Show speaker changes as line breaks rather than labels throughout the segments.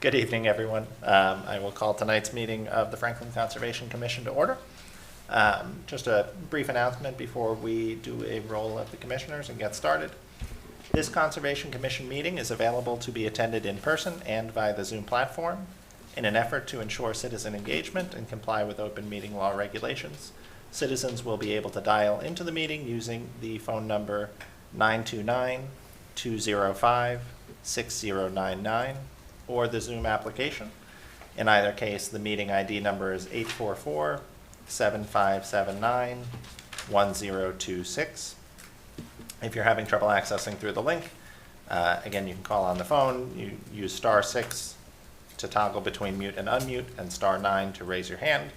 Good evening, everyone. I will call tonight's meeting of the Franklin Conservation Commission to order. Just a brief announcement before we do a roll of the commissioners and get started. This Conservation Commission meeting is available to be attended in person and via the Zoom platform. In an effort to ensure citizen engagement and comply with open meeting law regulations, citizens will be able to dial into the meeting using the phone number 929-205-6099 or the Zoom application. In either case, the meeting ID number is 844-7579-1026. If you're having trouble accessing through the link, again, you can call on the phone. You use *6 to toggle between mute and unmute, and *9 to raise your hand.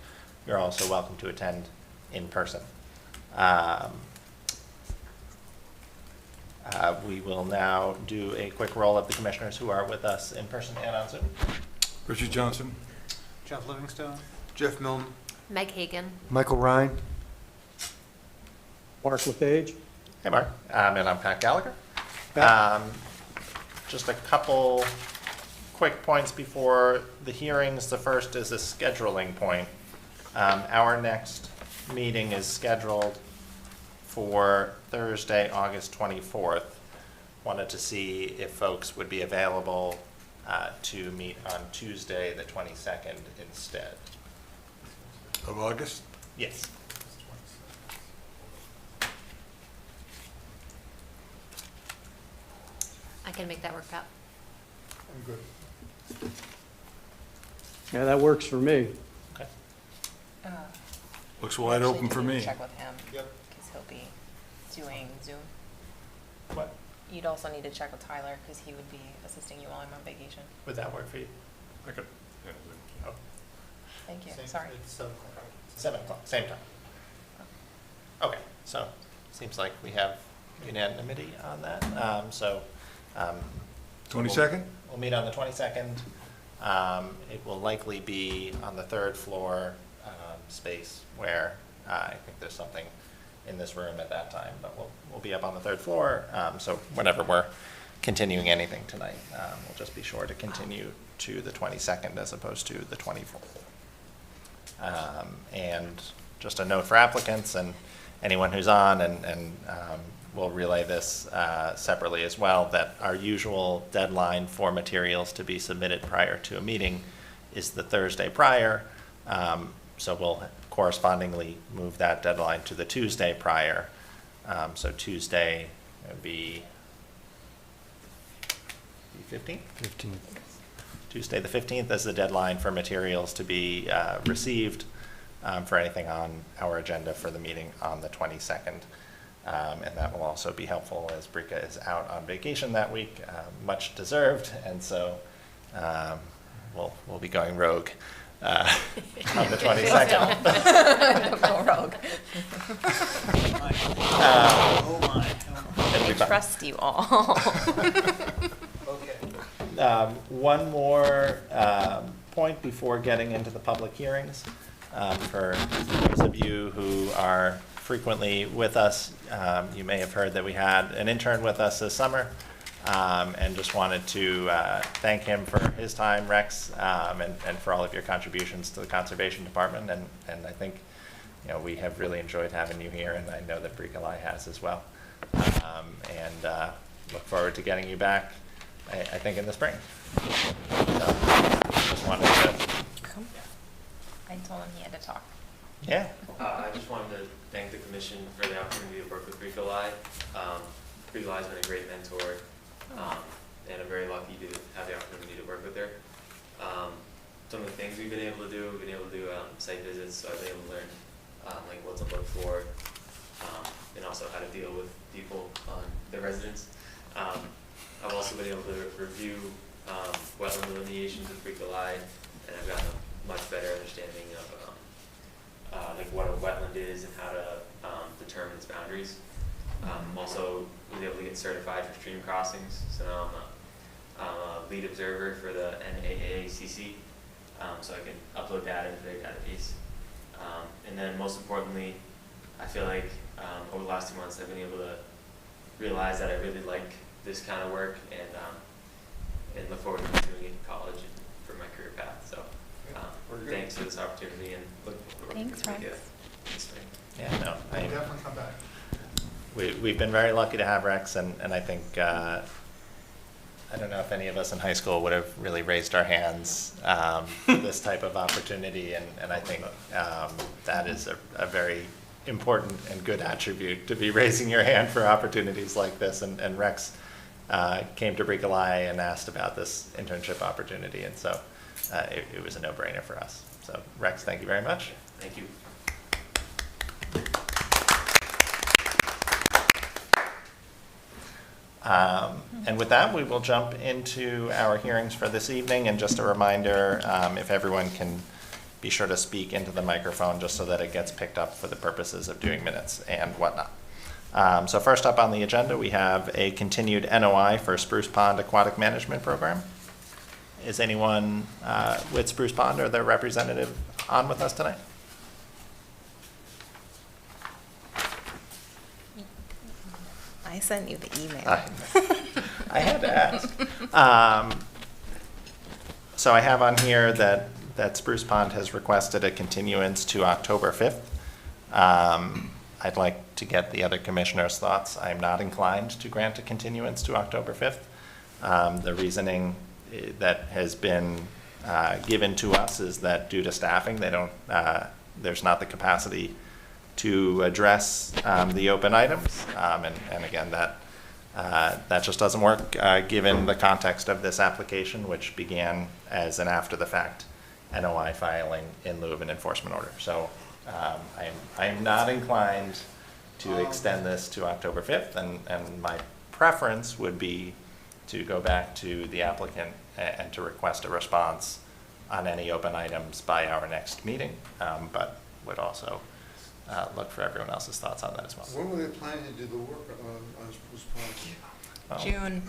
You're also welcome to attend in person. We will now do a quick roll of the commissioners who are with us in person and on Zoom.
Richard Johnson.
Jeff Livingstone.
Jeff Milne.
Meg Hagan.
Michael Ryan.
Mark LePage.
Hey, Mark. And I'm Pat Gallagher. Just a couple quick points before the hearings. The first is a scheduling point. Our next meeting is scheduled for Thursday, August 24th. Wanted to see if folks would be available to meet on Tuesday, the 22nd instead.
Of August?
Yes.
I can make that work out.
I'm good.
Yeah, that works for me.
Okay.
Looks wide open for me.
Check with him.
Yep.
Because he'll be doing Zoom.
What?
You'd also need to check with Tyler because he would be assisting you while I'm on vacation.
Would that work for you?
I could.
Oh,
Thank you. Sorry.
It's 7 o'clock.
7 o'clock, same time. Okay, so seems like we have unanimity on that.
22nd?
We'll meet on the 22nd. It will likely be on the third floor space where I think there's something in this room at that time, but we'll be up on the third floor. So whenever we're continuing anything tonight, we'll just be sure to continue to the 22nd as opposed to the 24th. And just a note for applicants and anyone who's on, and we'll relay this separately as well, that our usual deadline for materials to be submitted prior to a meeting is the Thursday prior. So we'll correspondingly move that deadline to the Tuesday prior. So Tuesday would be the 15th?
15th.
Tuesday the 15th is the deadline for materials to be received for anything on our agenda for the meeting on the 22nd. And that will also be helpful as Brika is out on vacation that week, much deserved, and so we'll be going rogue on the 22nd.
Don't go rogue.
Oh my.
It'll
I
be fun.
trust you all.
Okay.
One more point before getting into the public hearings. For those of you who are frequently with us, you may have heard that we had an intern with us this summer, and just wanted to thank him for his time, Rex, and for all of your contributions to the Conservation Department. And I think, we have really enjoyed having you here, and I know that Bricolai has as well. And look forward to getting you back, I think, in the spring. So, just wanted to.
I told him he had to talk.
Yeah.
I just wanted to thank the commission for the opportunity to work with Bricolai. Bricolai's been a great mentor, and I'm very lucky to have the opportunity to work with her. Some of the things we've been able to do, site visits, so I've been able to learn like what to look for, and also how to deal with people on their residence. I've also been able to review wetland delineations with Bricolai, and I've gotten a much better understanding of like what a wetland is and how to determine its boundaries. Also was able to get certified for stream crossings, so now I'm a lead observer for the NAACC, so I can upload data into their database. And then most importantly, I feel like over the last 2 months I've been able to realize that I really like this kind of work, and look forward to doing it in college my career path. So,
Very good.
thanks for this opportunity and look forward to
Thanks,
working with you
Rex.
this spring.
Yeah, no,
Definitely come back.
we've been very lucky to have Rex, and I think, I don't know if any of us in high school would have really raised our hands for this type of opportunity, and I think that is a very important and good attribute, to be raising your hand for opportunities like this. And Rex came to Bricolai and asked about this internship opportunity, and so it was a no-brainer for us. So Rex, thank you very much.
Thank you.
And with that, we will jump into our hearings for this evening. And just a reminder, if everyone can be sure to speak into the microphone just so that it gets picked up for the purposes of doing minutes and whatnot. So first up on the agenda, we have a continued NOI for Spruce Pond Aquatic Management Program. Is anyone with Spruce Pond or their representative on with us tonight?
I sent you the email.
I had to ask. So I have on here that Spruce Pond has requested a continuance to October 5th. I'd like to get the other commissioners' thoughts. I'm not inclined to grant a continuance to October 5th. The reasoning that has been given to us is that due to staffing, there's not the capacity to address the open items. And again, that just doesn't work given the context of this application, which began as an after-the-fact NOI filing in lieu of an enforcement order. So I am not inclined to extend this to October 5th, and my preference would be to go back to the applicant and to request a response on any open items by our next meeting, but would also look for everyone else's thoughts on that as well.
When were they planning to do the work on Spruce Pond?
June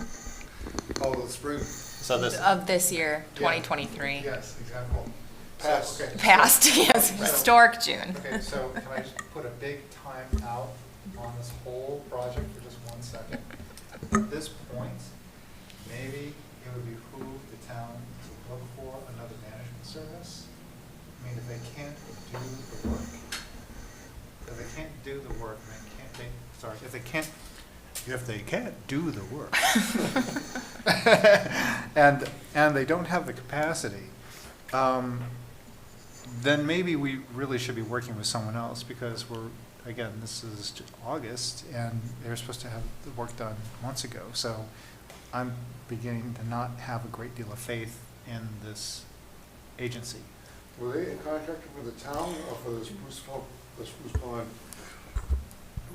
Oh, the spring.
So this,
of this year, 2023.
Yes, exactly.
Past.
Okay.
Past, yes, historic June.
Okay, so can I just put a big time out on this whole project for just 1 second? At this point, maybe it would behoove the town to look for another management service. I mean, if they can't do the work, if they can't do the work, and they don't have the capacity, then maybe we really should be working with someone else, because again, this is August, and they're supposed to have the work done months ago. So I'm beginning to not have a great deal of faith in this agency.
Were they a contractor for the town or for the Spruce Pond?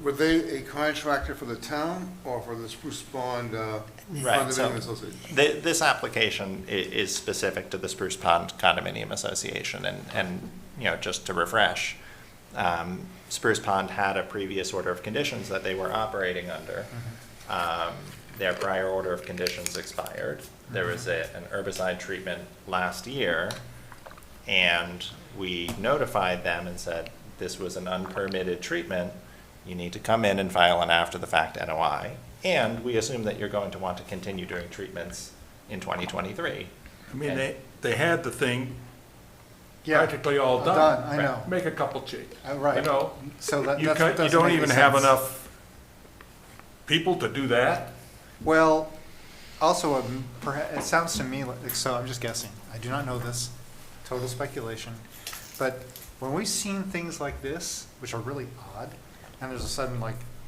Were they a contractor for the town or for the Spruce Pond
right, so
Condominium Association?
this application is specific to the Spruce Pond Condominium Association, and just to refresh, Spruce Pond had a previous order of conditions that they were operating under. Their prior order of conditions expired. There was an herbicide treatment last year, and we notified them and said, this was an unpermitted treatment. You need to come in and file an after-the-fact NOI, and we assume that you're going to want to continue doing treatments in 2023.
I mean, they had the thing
Yeah,
practically all done.
I know.
Make a couple changes.
Right.
You know,
So that
you
doesn't
don't
make
even
any
have
sense.
enough people to do that.
Well, also, it sounds to me like, so I'm just guessing, I do not know this, total speculation, but when we've seen things like this, which are really odd, and there's a sudden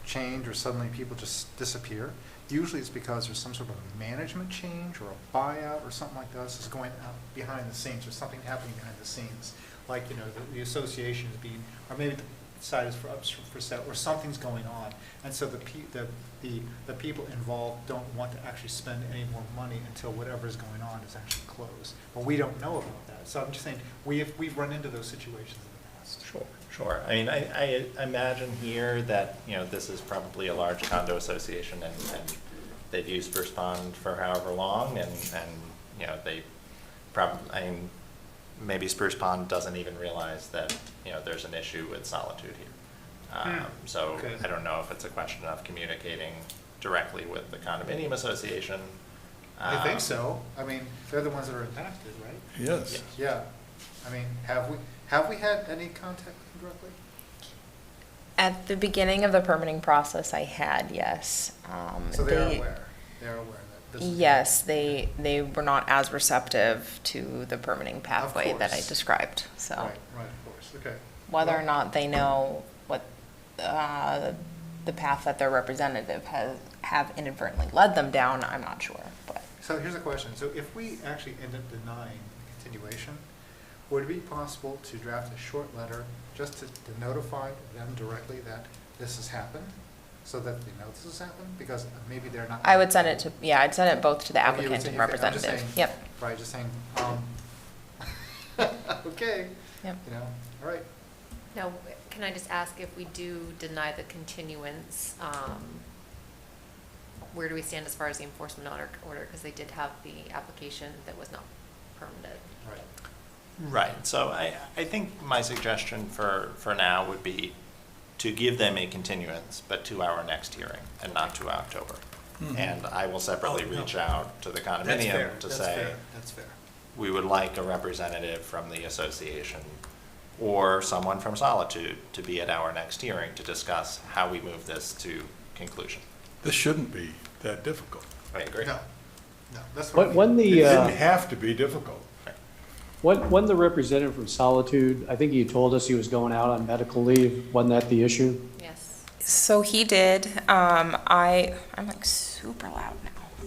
change, or suddenly people just disappear, usually it's because there's some sort of a management change or a buyout or something like that is going out behind the scenes, or something happening behind the scenes, the association is being, or maybe the site is for sale, or something's going on, and so the people involved don't want to actually spend any more money until whatever is going on is actually closed. But we don't know about that, so I'm just saying we've run into those situations in the past.
Sure. I mean, I imagine here that, this is probably a large condo association, and they've used Spruce Pond for however long, and they probably, maybe Spruce Pond doesn't even realize that, there's an issue with Solitude here. So
Okay.
I don't know if it's a question of communicating directly with the condominium association,
I think so. I mean, they're the ones that are impacted, right?
Yes.
Yeah. I mean, have we had any contact with them directly?
At the beginning of the permitting process, I had, yes.
So they're aware. They're aware that this is.
Yes, they were not as receptive to the permitting pathway that I
course.
described, so.
Right, of course, okay.
Whether or not they know what, the path that their representative have inadvertently led them down, I'm not sure, but.
So here's a question. So if we actually end up denying the continuation, would it be possible to draft a short letter just to notify them directly that this has happened? So that they know this has happened? Because maybe they're not.
I would send it to, yeah, I'd send it both to the
Okay, you would
applicant
say-
and
okay, I'm just
representative.
saying-
Yep,
Right, just saying, okay,
yep.
you know, all right.
Now, can I just ask if we do deny the continuance, where do we stand as far as the enforcement order? Because they did have the application that was not permitted.
Right.
Right, so I think my suggestion for now would be to give them a continuance, but to our next hearing and not to October. And I will separately
Oh, no.
reach out to the
That's fair,
condominium to
that's
say,
fair, that's fair.
we would like a representative from the association or someone from Solitude to be at our next hearing to discuss how we move this to conclusion.
This shouldn't be that difficult.
I agree.
No, that's what I
When
mean.
It
the,
didn't have to be difficult.
when the representative from Solitude, I think he told us he was going out on medical leave, wasn't that the issue?
Yes.
So he did, I'm like super loud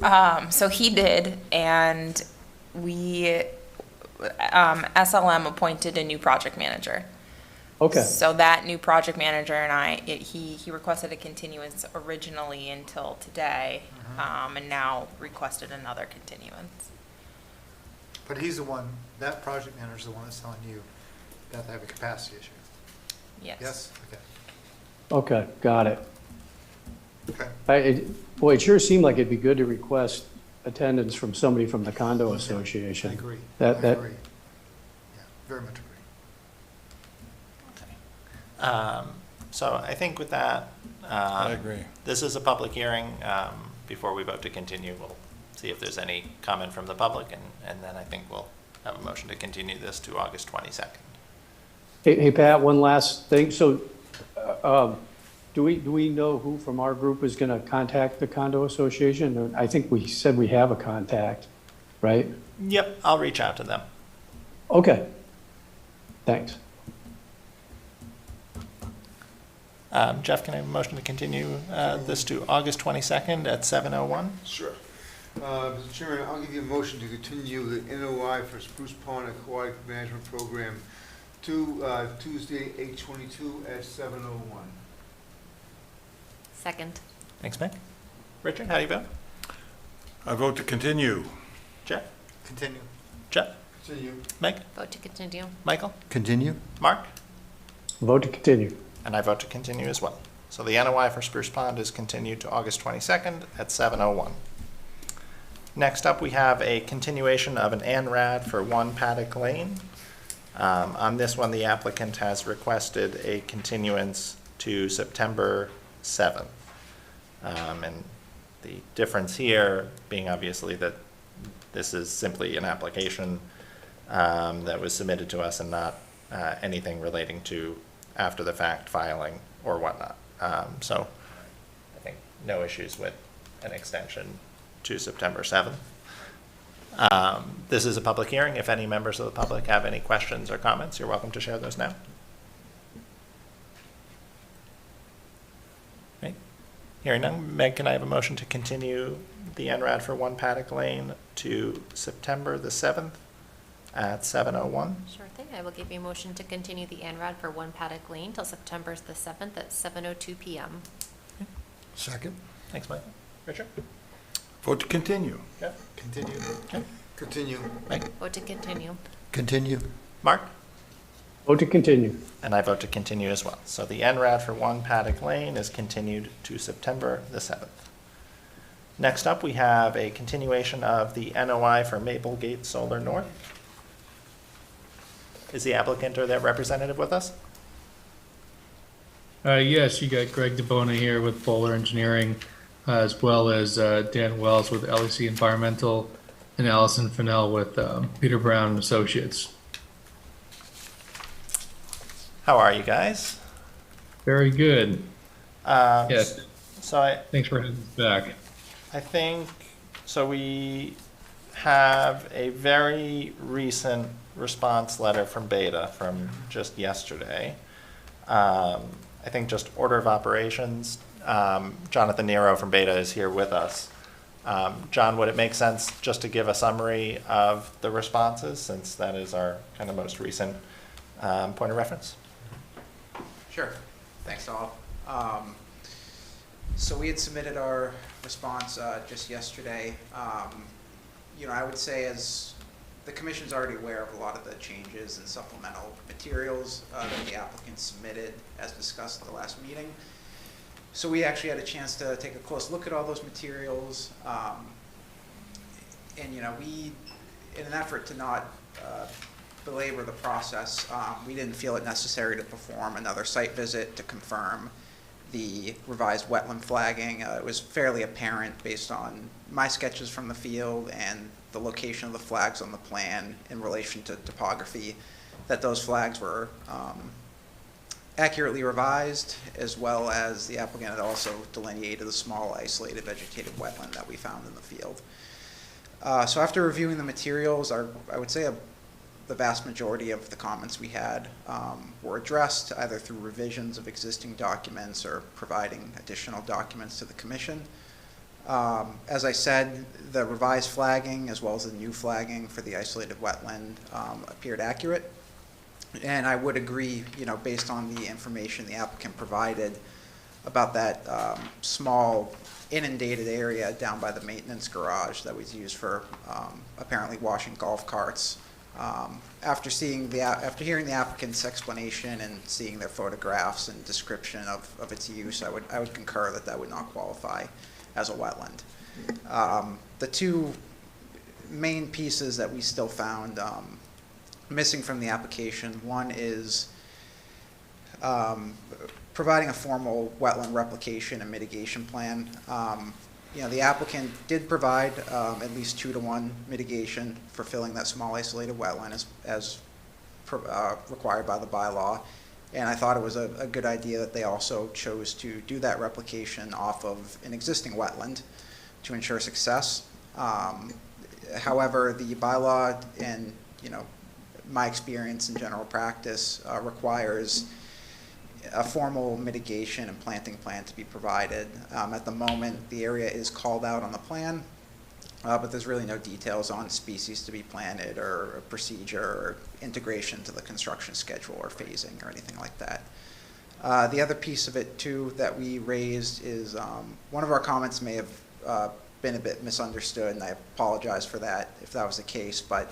now. So he did, and we, SLM appointed a new project manager.
Okay,
So that new project manager and he requested a continuance originally until today, and now requested another continuance.
But he's the one, that project manager's the one that's telling you that they have a capacity issue.
Yes.
Yes? Okay.
okay, got it.
Okay.
Boy, it sure seemed like it'd be good to request attendance from somebody from the condo association.
I agree.
That-
I
that-
agree. Yeah, very much agree.
So I think with that.
I agree.
This is a public hearing. Before we vote to continue, we'll see if there's any comment from the public, and then I think we'll have a motion to continue this to August 22nd.
Hey, Pat, one last thing. So, do we know who from our group is gonna contact the condo association? I think we said we have a contact, right?
Yep, I'll reach out to them.
Okay. Thanks.
Jeff, can I have a motion to continue this to August 22nd at 7:01?
Sure. Mr. Chairman, I'll give you a motion to continue the NOI for Spruce Pond Aquatic Management Program to Tuesday, 8/22 at 7:01.
Second.
Thanks, Meg. Richard, how do you vote?
I vote to continue.
Jeff?
Continue.
Jeff?
Continue.
Meg?
Vote to continue.
Michael?
Continue.
Mark?
Vote to continue.
And I vote to continue as well. So the NOI for Spruce Pond is continued to August 22nd at 7:01. Next up, we have a continuation of an ANRAD for 1 Paddock Lane. On this one, the applicant has requested a continuance to September 7th. And the difference here being obviously that this is simply an application that was submitted to us and not anything relating to after-the-fact filing or whatnot. So I think no issues with an extension to September 7th. This is a public hearing. If any members of the public have any questions or comments, you're welcome to share those now. Right. Hearing none, Meg, can I have a motion to continue the NRAD for 1 Paddock Lane to September the 7th at 7:01?
Sure thing. I will give you a motion to continue the ANRAD for 1 Paddock Lane till September the 7th at 7:02 PM.
Second.
Thanks, Mike. Richard?
Vote to continue.
Jeff?
Continue.
Okay.
Continue.
Mike?
Vote to continue.
Continue.
Mark?
Vote to continue.
And I vote to continue as well. So the NRAD for 1 Paddock Lane is continued to September the 7th. Next up, we have a continuation of the NOI for Maplegate Solar North. Is the applicant or their representative with us?
Yes, you got Greg DeBona here with Bowler Engineering. as well as Dan Wells with LEC Environmental, and Allison Fennell with Peter Brown and Associates.
How are you guys?
Very good. Yes.
So
Thanks for having us back.
I think, so we have a very recent response letter from Beta from just yesterday. I think just order of operations, Jonathan Nero from Beta is here with us. John, would it make sense just to give a summary of the responses, since that is our kind of most recent point of reference?
Sure. Thanks, all. So we had submitted our response just yesterday. I would say, as the commission's already aware of a lot of the changes and supplemental materials that the applicant submitted as discussed at the last meeting. So we actually had a chance to take a close look at all those materials. We, in an effort to not belabor the process, we didn't feel it necessary to perform another site visit to confirm the revised wetland flagging. It was fairly apparent based on my sketches from the field and the location of the flags on the plan in relation to topography that those flags were accurately revised, as well as the applicant had also delineated a small isolated vegetative wetland that we found in the field. So after reviewing the materials, I would say the vast majority of the comments we had were addressed either through revisions of existing documents or providing additional documents to the commission. As I said, the revised flagging as well as the new flagging for the isolated wetland appeared accurate. And I would agree, based on the information the applicant provided about that small inundated area down by the maintenance garage that was used for apparently washing golf carts. After hearing the applicant's explanation and seeing their photographs and description of its use, I would concur that would not qualify as a wetland. The two main pieces that we still found missing from the application, one is providing a formal wetland replication and mitigation plan. The applicant did provide at least 2-to-1 mitigation for filling that small isolated wetland as required by the bylaw. And I thought it was a good idea that they also chose to do that replication off of an existing wetland to ensure success. However, the bylaw and, my experience in general practice requires a formal mitigation and planting plan to be provided. At the moment, the area is called out on the plan, but there's really no details on species to be planted or a procedure or integration to the construction schedule or phasing or anything like that. The other piece of it, too, that we raised is one of our comments may have been a bit misunderstood, and I apologize for that if that was the case, but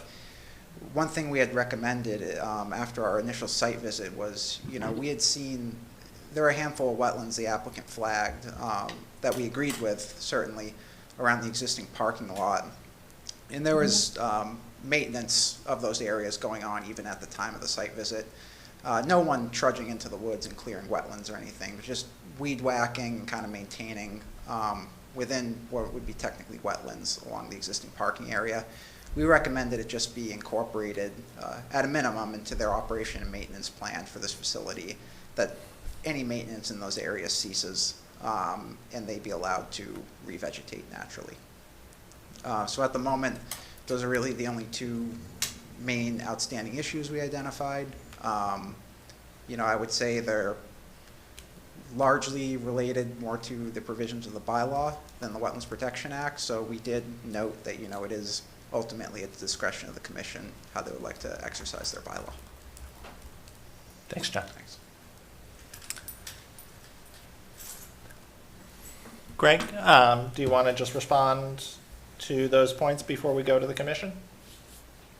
one thing we had recommended after our initial site visit was, we had seen there were a handful of wetlands the applicant flagged that we agreed with, certainly, around the existing parking lot. And there was maintenance of those areas going on even at the time of the site visit. No one trudging into the woods and clearing wetlands or anything, but just weed whacking and kind of maintaining within what would be technically wetlands along the existing parking area. We recommended it just be incorporated at a minimum into their operation and maintenance plan for this facility, that any maintenance in those areas ceases and they be allowed to revegetate naturally. So at the moment, those are really the only two main outstanding issues we identified. I would say they're largely related more to the provisions of the bylaw than the Wetlands Protection Act. So we did note that, it is ultimately at the discretion of the commission how they would like to exercise their bylaw.
Thanks, John.
Thanks.
Greg, do you want to just respond to those points before we go to the commission?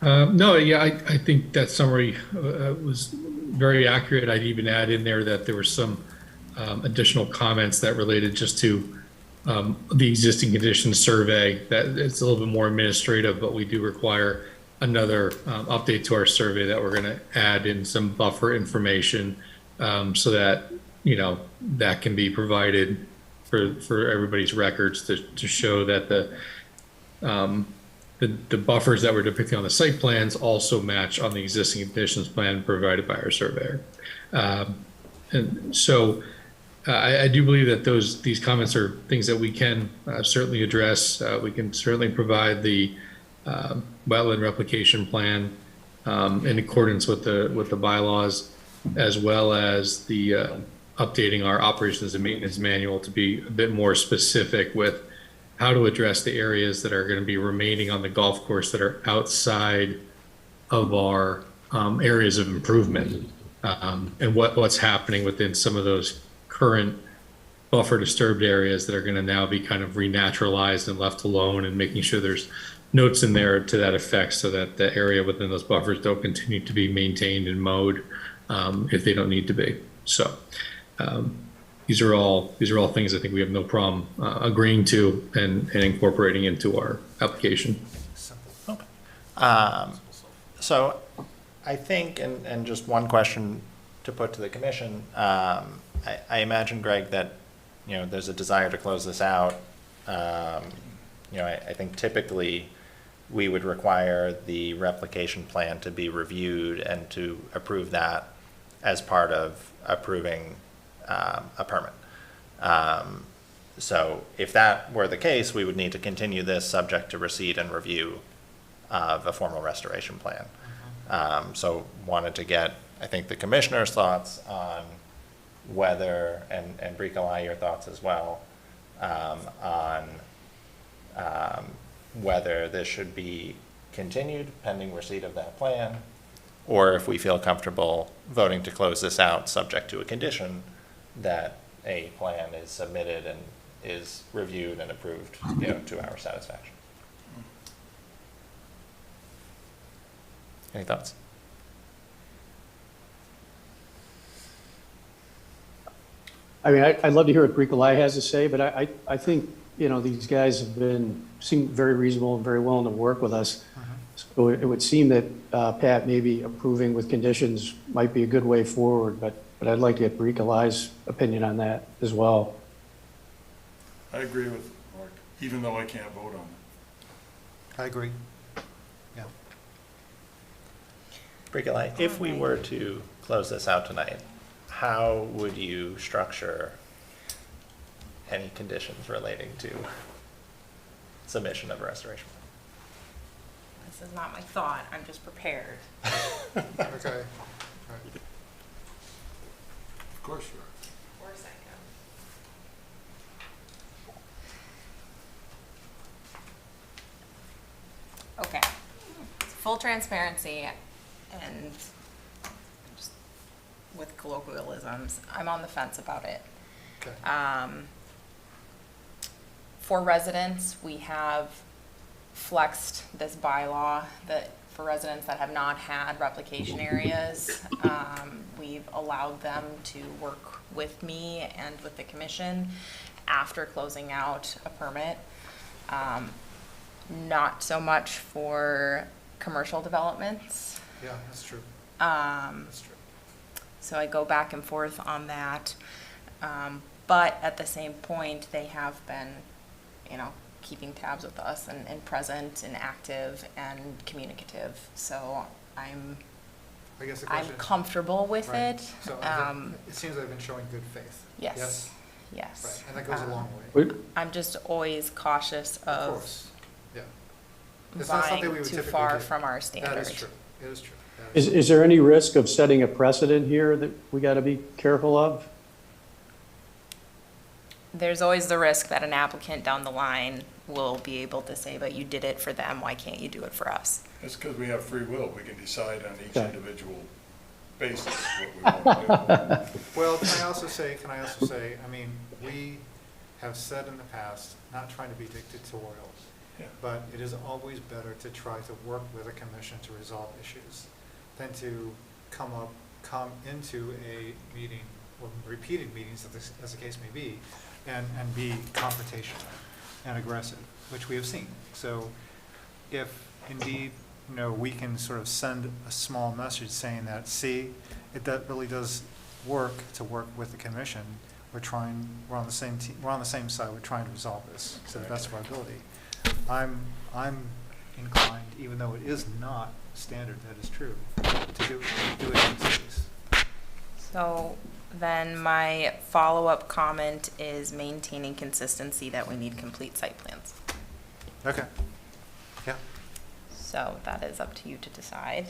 No, yeah, I think that summary was very accurate. I'd even add in there that there were some additional comments that related just to the existing conditions survey. That it's a little bit more administrative, but we do require another update to our survey that we're going to add in some buffer information so that, that can be provided for everybody's records to show that the buffers that were depicted on the site plans also match on the existing conditions plan provided by our surveyor. And so I do believe that these comments are things that we can certainly address. We can certainly provide the wetland replication plan in accordance with the bylaws, as well as the updating our operations and maintenance manual to be a bit more specific with how to address the areas that are going to be remaining on the golf course that are outside of our areas of improvement, and what's happening within some of those current buffer disturbed areas that are going to now be kind of renaturalized and left alone, and making sure there's notes in there to that effect so that the area within those buffers don't continue to be maintained and mowed if they don't need to be. So these are all things I think we have no problem agreeing to and incorporating into our application.
Simple.
So I think, and just one question to put to the commission, I imagine, Greg, that, there's a desire to close this out. I think typically we would require the replication plan to be reviewed and to approve that as part of approving a permit. So if that were the case, we would need to continue this subject to receipt and review of a formal restoration plan. So wanted to get, I think, the commissioner's thoughts on whether, and Bricolai, your thoughts as well, on whether this should be continued pending receipt of that plan, or if we feel comfortable voting to close this out subject to a condition that a plan is submitted and is reviewed and approved, to our satisfaction. Any thoughts?
I mean, I'd love to hear what Bricolai has to say, but I think, these guys seem very reasonable and very willing to work with us. So it would seem that Pat, maybe approving with conditions might be a good way forward, but I'd like to get Bricolai's opinion on that as well.
I agree with Mark, even though I can't vote on it.
I agree. Yeah.
Bricolai, if we were to close this out tonight, how would you structure any conditions relating to submission of a restoration plan?
This is not my thought, I'm just prepared.
Okay. All right.
Of course you are.
Of course I can. Okay. Full transparency and just with colloquialisms, I'm on the fence about it.
Okay.
For residents, we have flexed this bylaw that for residents that have not had replication areas, we've allowed them to work with me and with the commission after closing out a permit. Not so much for commercial developments.
Yeah, that's true. That's true.
So I go back and forth on that. But at the same point, they have been, keeping tabs with us and present and active and communicative. So
I guess the
I'm
question.
comfortable with
Right.
it.
So it seems like I've been showing good faith.
Yes.
Yes?
Yes.
Right, and that goes a long way.
I'm just always cautious
Of
of
course. Yeah. It's not something we
vying
would
too
typically
far
do.
from our
That
standard.
is true. It is true. That is
Is there any risk of setting a precedent here that we got to be careful of?
There's always the risk that an applicant down the line will be able to say, but you did it for them, why can't you do it for us?
It's because we have free will. We can decide on each
Okay.
individual basis what we want to do.
Well, can I also say, we have said in the past, not trying to be dictatorial,
Yeah.
but it is always better to try to work with a commission to resolve issues than to come into a meeting or repeated meetings, as the case may be, and be confrontational and aggressive, which we have seen. So if indeed, we can sort of send a small message saying that, see, that really does work to work with the commission. we're on the same team, we're on the same side, we're trying to resolve this to the best of our ability. I'm inclined, even though it is not standard, that is true, to do it in this case.
So then my follow-up comment is maintaining consistency that we need complete site plans.
Okay. Yeah.
So that is up to you to decide.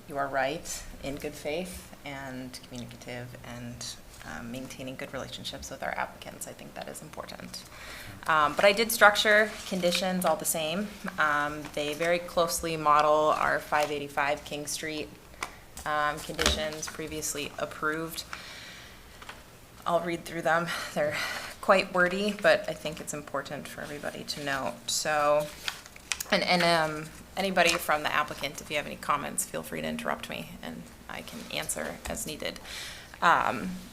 You are right, in good faith and communicative and maintaining good relationships with our applicants. I think that is important. But I did structure conditions all the same. They very closely model our 585 King Street conditions previously approved. I'll read through them. They're quite wordy, but I think it's important for everybody to know. So, and anybody from the applicant, if you have any comments, feel free to interrupt me and I can answer as needed.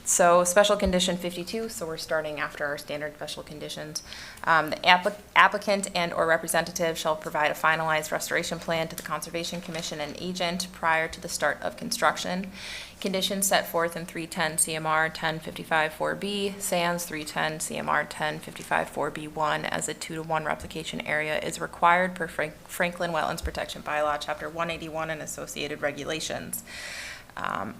So special condition 52, so we're starting after our standard special conditions. The applicant and or representative shall provide a finalized restoration plan to the Conservation Commission and agent prior to the start of construction. Conditions set forth in 310 CMR 1055-4B, sans 310 CMR 1055-4B1 as a 2-to-1 replication area is required per Franklin Wetlands Protection Bylaw, Chapter 181 and associated regulations.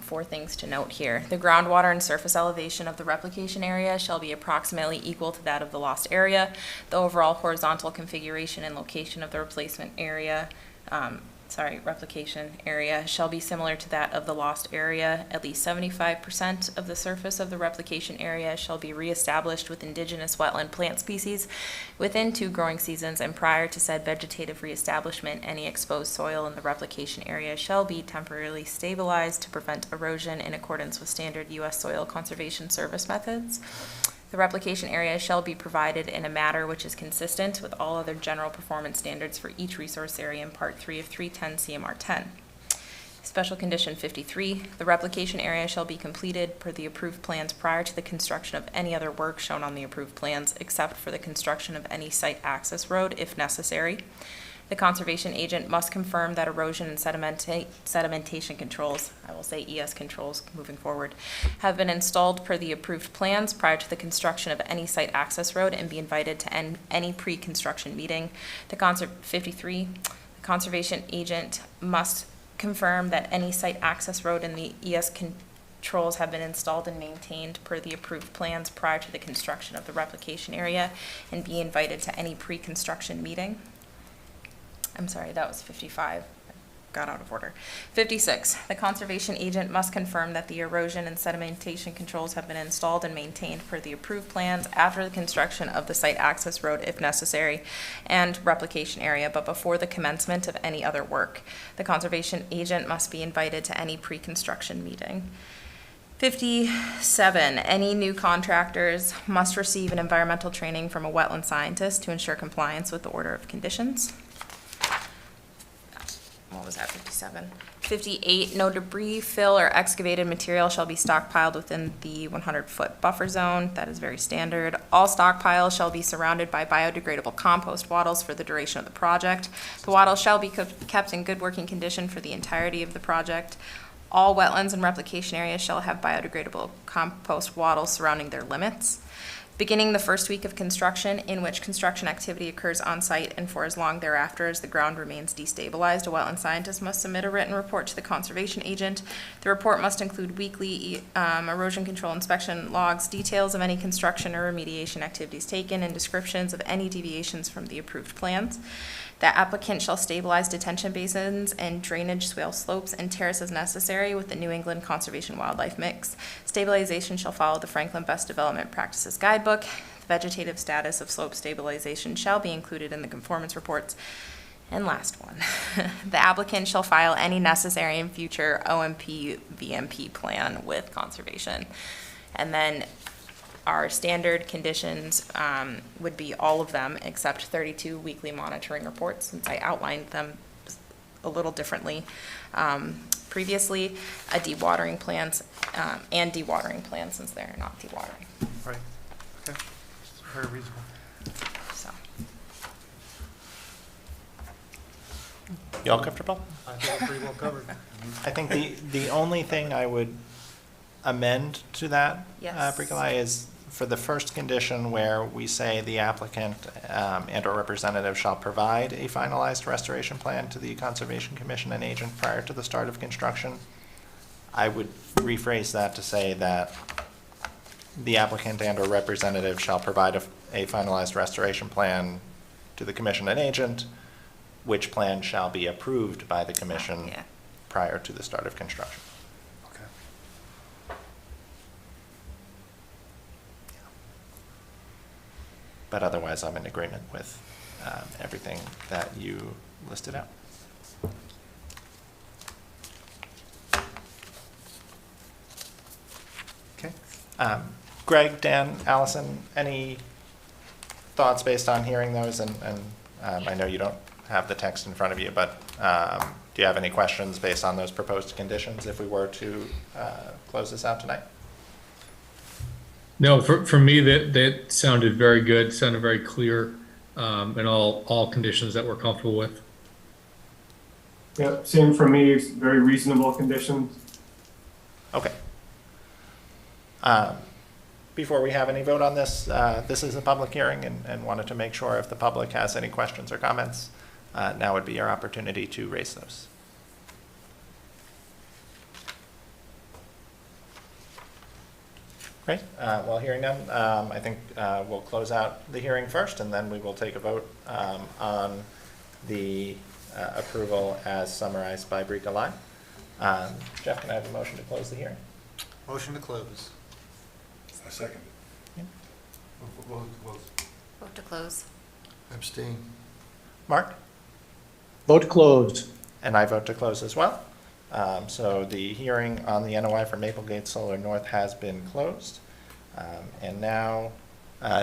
4 things to note here. The groundwater and surface elevation of the replication area shall be approximately equal to that of the lost area. The overall horizontal configuration and location of the replacement area, replication area shall be similar to that of the lost area. At least 75% of the surface of the replication area shall be reestablished with indigenous wetland plant species within 2 growing seasons, and prior to said vegetative reestablishment, any exposed soil in the replication area shall be temporarily stabilized to prevent erosion in accordance with standard U.S. Soil Conservation Service methods. The replication area shall be provided in a manner which is consistent with all other general performance standards for each resource area in Part 3 of 310 CMR 10. Special Condition 53, the replication area shall be completed per the approved plans prior to the construction of any other work shown on the approved plans, except for the construction of any site access road if necessary. The conservation agent must confirm that erosion and sedimentation controls, I will say ES controls moving forward, have been installed per the approved plans prior to the construction of any site access road and be invited to any pre-construction meeting. 53, the conservation agent must confirm that any site access road and the ES controls have been installed and maintained per the approved plans prior to the construction of the replication area and be invited to any pre-construction meeting. I'm sorry, that was 55. Got out of order. 56, the conservation agent must confirm that the erosion and sedimentation controls have been installed and maintained per the approved plans after the construction of the site access road if necessary and replication area, but before the commencement of any other work. The conservation agent must be invited to any pre-construction meeting. 57, any new contractors must receive an environmental training from a wetland scientist to ensure compliance with the order of conditions. What was that, 57? 58, no debris, fill, or excavated material shall be stockpiled within the 100-foot buffer zone. That is very standard. All stockpiles shall be surrounded by biodegradable compost wattles for the duration of the project. The wattles shall be kept in good working condition for the entirety of the project. All wetlands and replication areas shall have biodegradable compost wattles surrounding their limits. Beginning the first week of construction, in which construction activity occurs on site and for as long thereafter as the ground remains destabilized, a wetland scientist must submit a written report to the conservation agent. The report must include weekly erosion control inspection logs, details of any construction or remediation activities taken, and descriptions of any deviations from the approved plans. The applicant shall stabilize detention basins and drainage swale slopes and terraces necessary with the New England Conservation Wildlife Mix. Stabilization shall follow the Franklin Best Development Practices Guidebook. The vegetative status of slope stabilization shall be included in the conformance reports. And last one, the applicant shall file any necessary and future OMP VMP plan with conservation. And then our standard conditions would be all of them except 32 weekly monitoring reports, since I outlined them a little differently previously, a dewatering plans and dewatering plan, since they're not dewatering.
Right. Okay. Very reasonable.
So,
You all comfortable?
I think we're pretty well covered.
I think the only thing I would amend to that,
Yes.
Bricolai, is for the first condition where we say the applicant and/or representative shall provide a finalized restoration plan to the Conservation Commission and agent prior to the start of construction. I would rephrase that to say that the applicant and/or representative shall provide a finalized restoration plan to the commission and agent, which plan shall be approved by the commission
Yeah.
prior to the start of construction.
Okay.
But otherwise, I'm in agreement with everything that you listed out.
Okay.
Greg, Dan, Allison, any thoughts based on hearing those? And I know you don't have the text in front of you, but do you have any questions based on those proposed conditions if we were to close this out tonight?
No, for me, that sounded very good, sounded very clear, and all conditions that we're comfortable with.
Yeah, same for me, it's very reasonable conditions.
Okay. Before we have any vote on this, this is a public hearing and wanted to make sure if the public has any questions or comments, now would be your opportunity to raise those. Great. Well, hearing none, I think we'll close out the hearing first, and then we will take a vote on the approval as summarized by Bricolai. Jeff, can I have a motion to close the hearing?
Motion to close.
I second it.
Vote to close.
Abstain.
Mark?
Vote to close.
And I vote to close as well. So the hearing on the NOI for Maplegate Solar North has been closed. And now,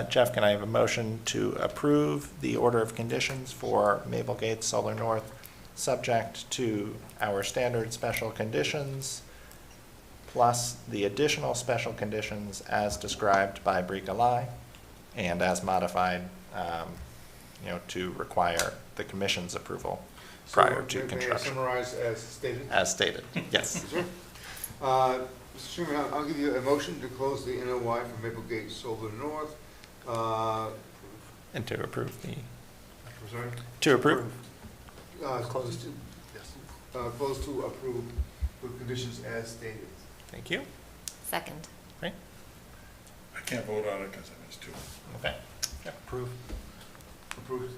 Jeff, can I have a motion to approve the order of conditions for Maplegate Solar North, subject to our standard special conditions, plus the additional special conditions as described by Bricolai and as modified, to require the commission's approval prior to
May I
construction.
summarize as stated?
As stated, yes.
Sure. Mr. Chairman, I'll give you a motion to close the NOI for Maplegate Solar North.
And to approve the,
I'm sorry?
to approve.
Close to,
Yes.
close to approve with conditions as stated.
Thank you.
Second.
Great.
I can't vote on it because I missed two.
Okay.
Approve.
Approved.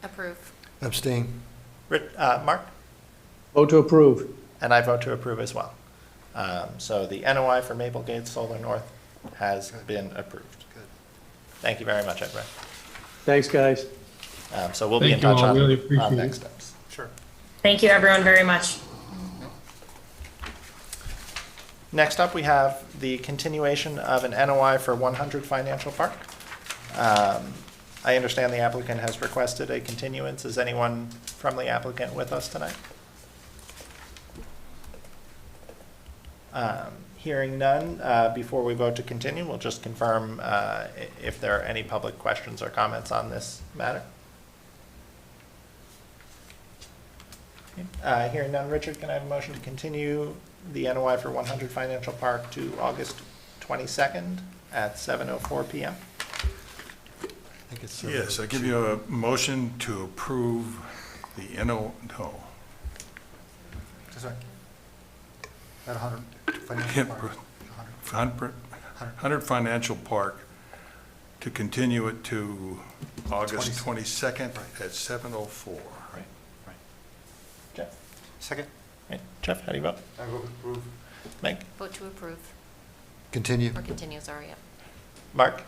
Approve.
Abstain.
Mark?
Vote to approve.
And I vote to approve as well. So the NOI for Maplegate Solar North has been approved.
Good.
Thank you very much, Edward.
Thanks, guys.
So we'll be in
Thank you
touch
all.
on,
Really appreciate
on
it.
next steps.
Sure.
Thank you, everyone, very much.
Next up, we have the continuation of an NOI for 100 Financial Park. I understand the applicant has requested a continuance. Is anyone from the applicant with us tonight? Hearing none, before we vote to continue, we'll just confirm if there are any public questions or comments on this matter. Hearing none, Richard, can I have a motion to continue the NOI for 100 Financial Park to August 22nd at 7:04 PM?
Yes, I give you a motion to approve the no,
Sorry. At 100 Financial Park.
100 Financial Park, to continue it to August 22nd at 7:04.
Right. Jeff?
Second.
Right. Jeff, how do you vote?
I vote approve.
Meg?
Vote to approve.
Continue.
Or continue, sorry, yeah.
Mark?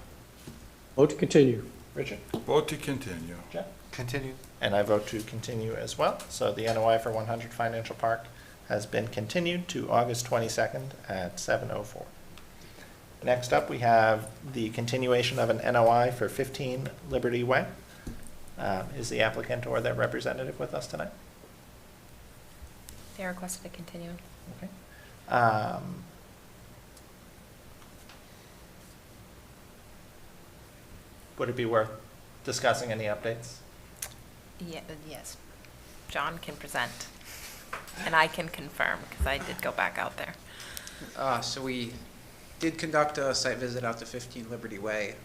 Vote to continue.
Richard?
Vote to continue.
Jeff?
Continue.
And I vote to continue as well. So the NOI for 100 Financial Park has been continued to August 22nd at 7:04. Next up, we have the continuation of an NOI for 15 Liberty Way. Is the applicant or their representative with us tonight?
They requested a continue.
Okay. Would it be worth discussing any updates?
Yeah, yes. John can present, and I can confirm, because I did go back out there.
So we did conduct a site visit out to 15 Liberty Way.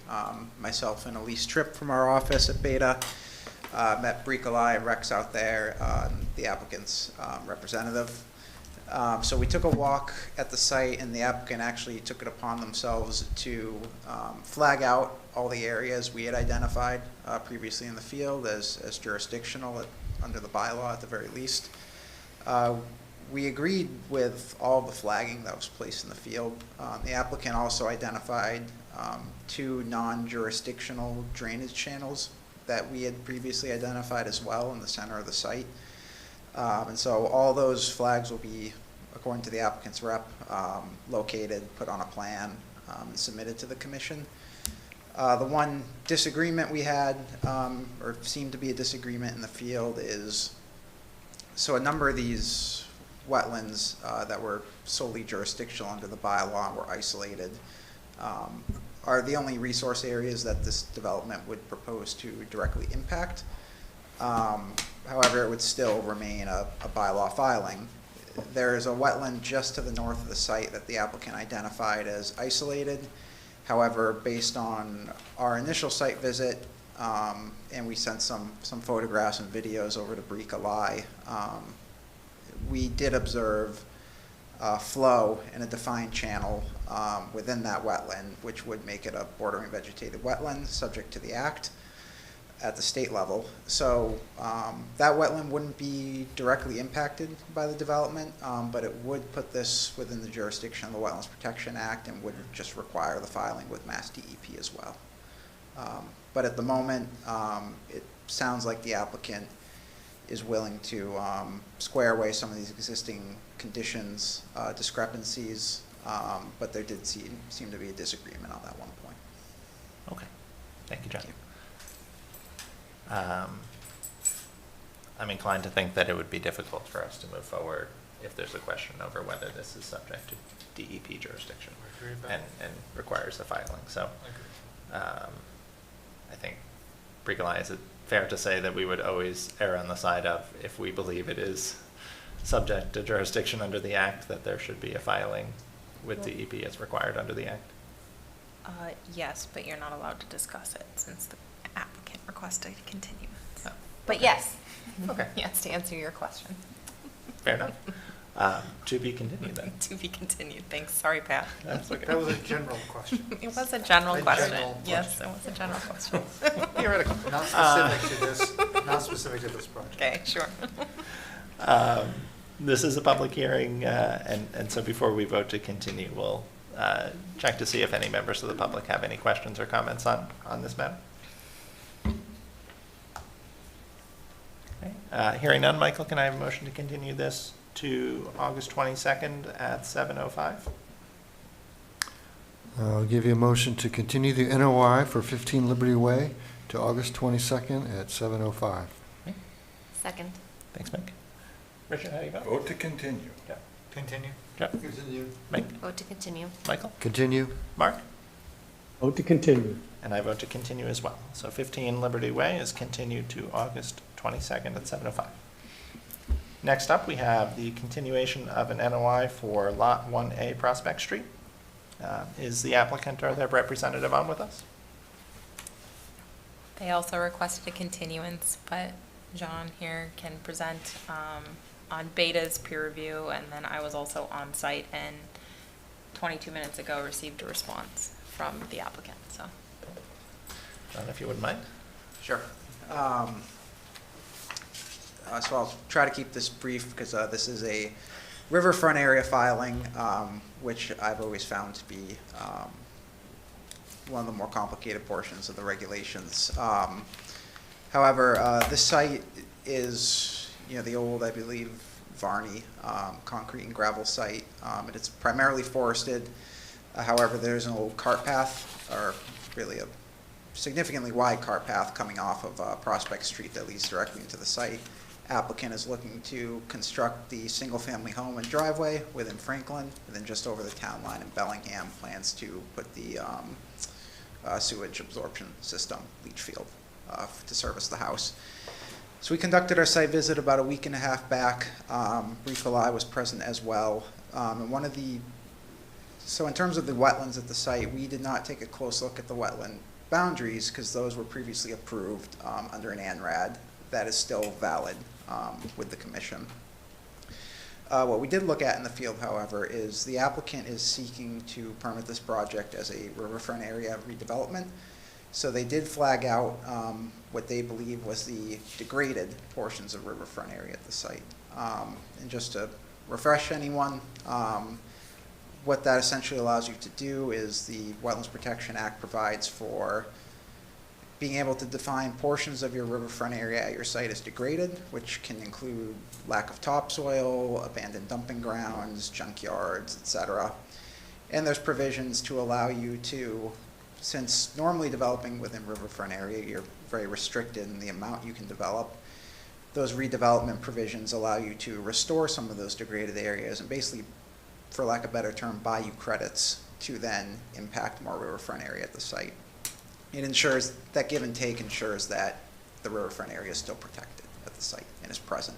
Myself and Elise Tripp from our office at Beta met Bricolai and Rex out there, the applicant's representative. So we took a walk at the site, and the applicant actually took it upon themselves to flag out all the areas we had identified previously in the field as jurisdictional under the bylaw at the very least. We agreed with all the flagging that was placed in the field. The applicant also identified 2 non-jurisdictional drainage channels that we had previously identified as well in the center of the site. And so all those flags will be, according to the applicant's rep, located, put on a plan, and submitted to the commission. The one disagreement we had, or seemed to be a disagreement in the field, is so a number of these wetlands that were solely jurisdictional under the bylaw and were isolated are the only resource areas that this development would propose to directly impact. However, it would still remain a bylaw filing. There is a wetland just to the north of the site that the applicant identified as isolated. However, based on our initial site visit, and we sent some photographs and videos over to Bricolai, we did observe flow in a defined channel within that wetland, which would make it a bordering vegetated wetland subject to the act at the state level. So that wetland wouldn't be directly impacted by the development, but it would put this within the jurisdiction of the Wetlands Protection Act and would just require the filing with Mass DEP as well. But at the moment, it sounds like the applicant is willing to square away some of these existing conditions, discrepancies, but there did seem to be a disagreement on that one point.
Okay, thank you, John.
Thank you.
I'm inclined to think that it would be difficult for us to move forward if there's a question over whether this is subject to DEP jurisdiction and requires the filing. So I think, Bricolai, is it fair to say that we would always err on the side of, if we believe it is subject to jurisdiction under the Act, that there should be a filing with DEP as required under the Act?
Yes, but you're not allowed to discuss it since the applicant requested a continuance.
Oh,
But yes.
Okay.
Yes, to answer your question.
Fair enough. To be continued then.
To be continued. Thanks. Sorry, Pat.
That's okay.
That was a general question.
It was a general
A
question.
general
Yes, it
question.
was a general question.
Theoretical.
Not specific to this, not specific to this project.
Okay, sure.
This is a public hearing, and so before we vote to continue, we'll check to see if any members of the public have any questions or comments on this matter. Okay. Hearing none, Michael, can I have a motion to continue this to August 22nd at 7:05?
I'll give you a motion to continue the NOI for 15 Liberty Way to August 22nd at 7:05.
Second.
Thanks, Mike. Richard, how do you vote?
Vote to continue.
Jeff?
Continue.
Jeff?
Continue.
Mike?
Vote to continue.
Michael?
Continue.
Mark?
Vote to continue.
And I vote to continue as well. So 15 Liberty Way is continued to August 22nd at 7:05. Next up, we have the continuation of an NOI for Lot 1A Prospect Street. Is the applicant or their representative on with us?
They also requested a continuance, but John here can present on Beta's peer review, and then I was also on site and 22 minutes ago received a response from the applicant, so.
John, if you wouldn't mind.
Sure. So I'll try to keep this brief because this is a riverfront area filing, which I've always found to be one of the more complicated portions of the regulations. However, this site is, the old, I believe, Varney concrete and gravel site, and it's primarily forested. However, there's an old cart path, or really a significantly wide cart path coming off of Prospect Street that leads directly into the site. Applicant is looking to construct the single-family home and driveway within Franklin, and then just over the town line in Bellingham plans to put the sewage absorption system, leach field, to service the house. So we conducted our site visit about a week and a half back. Bricolai was present as well. And one of the So in terms of the wetlands at the site, we did not take a close look at the wetland boundaries because those were previously approved under an ANRAD. That is still valid with the commission. What we did look at in the field, however, is the applicant is seeking to permit this project as a riverfront area redevelopment. So they did flag out what they believe was the degraded portions of riverfront area at the site. And just to refresh anyone, what that essentially allows you to do is the Wetlands Protection Act provides for being able to define portions of your riverfront area at your site as degraded, which can include lack of topsoil, abandoned dumping grounds, junkyards, etc. And there's provisions to allow you to, since normally developing within riverfront area, you're very restricted in the amount you can develop. Those redevelopment provisions allow you to restore some of those degraded areas and basically, for lack of a better term, buy you credits to then impact more riverfront area at the site. It ensures, that give and take ensures that the riverfront area is still protected at the site and is present.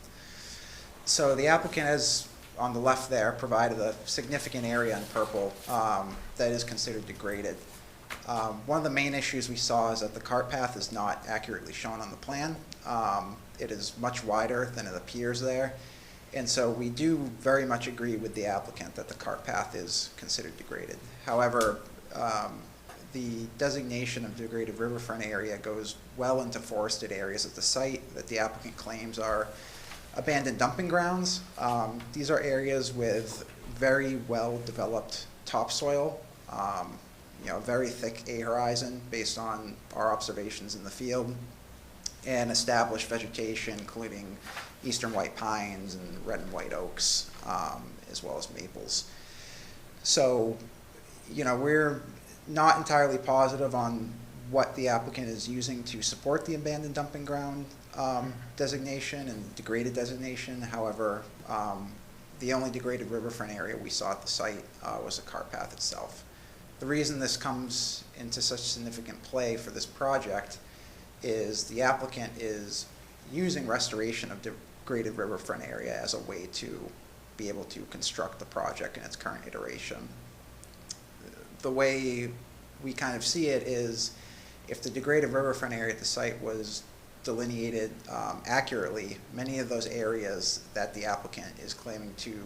So the applicant has, on the left there, provided a significant area in purple that is considered degraded. One of the main issues we saw is that the cart path is not accurately shown on the plan. It is much wider than it appears there. And so we do very much agree with the applicant that the cart path is considered degraded. However, the designation of degraded riverfront area goes well into forested areas at the site that the applicant claims are abandoned dumping grounds. These are areas with very well-developed topsoil, very thick A-horizon based on our observations in the field, and established vegetation, including eastern white pines and red and white oaks, as well as maples. So, we're not entirely positive on what the applicant is using to support the abandoned dumping ground designation and degraded designation. However, the only degraded riverfront area we saw at the site was the cart path itself. The reason this comes into such significant play for this project is the applicant is using restoration of degraded riverfront area as a way to be able to construct the project in its current iteration. The way we kind of see it is if the degraded riverfront area at the site was delineated accurately, many of those areas that the applicant is claiming to,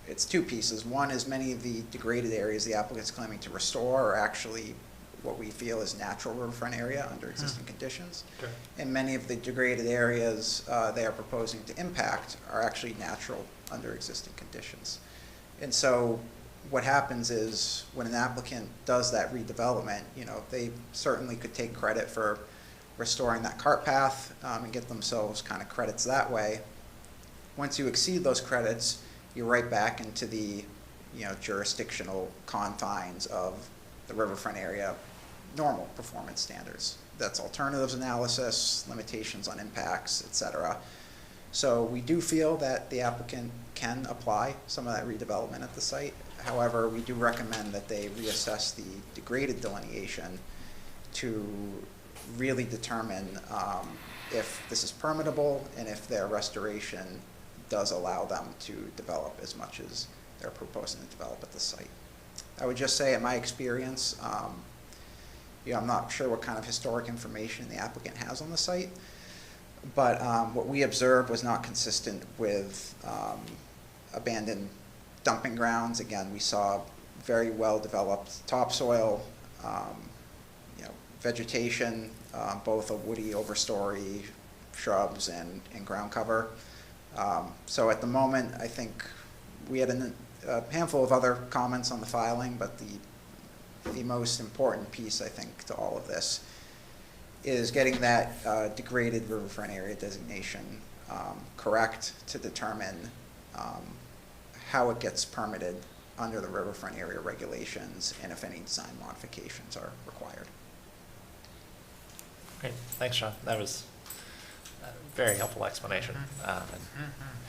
it's two pieces. One is many of the degraded areas the applicant's claiming to restore are actually what we feel is natural riverfront area under existing conditions.
Okay.
And many of the degraded areas they are proposing to impact are actually natural under existing conditions. And so what happens is when an applicant does that redevelopment, they certainly could take credit for restoring that cart path and get themselves kind of credits that way. Once you exceed those credits, you're right back into the jurisdictional confines of the riverfront area normal performance standards. That's alternatives analysis, limitations on impacts, etc. So we do feel that the applicant can apply some of that redevelopment at the site. However, we do recommend that they reassess the degraded delineation to really determine if this is permittable and if their restoration does allow them to develop as much as they're proposing to develop at the site. I would just say, in my experience, I'm not sure what kind of historic information the applicant has on the site, but what we observed was not consistent with abandoned dumping grounds. Again, we saw very well-developed topsoil, vegetation, both a woody overstory, shrubs, and ground cover. So at the moment, I think we had a handful of other comments on the filing, but the most important piece, I think, to all of this is getting that degraded riverfront area designation correct to determine how it gets permitted under the riverfront area regulations and if any design modifications are required.
Great, thanks, Sean. That was a very helpful explanation, and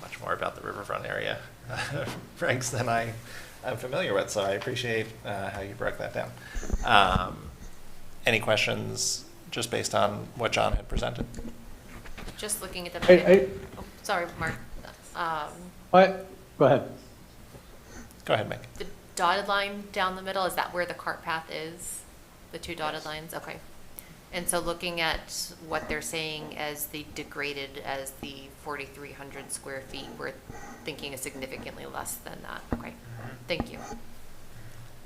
much more about the riverfront area regs than I'm familiar with, so I appreciate how you broke that down. Any questions just based on what John had presented?
Just looking at the.
Hey.
Oh, sorry, Mark.
Go ahead.
Go ahead, Mike.
The dotted line down the middle, is that where the cart path is? The two dotted lines? Okay. And so looking at what they're saying as the degraded as the 4,300 square feet, we're thinking is significantly less than that. Okay, thank you.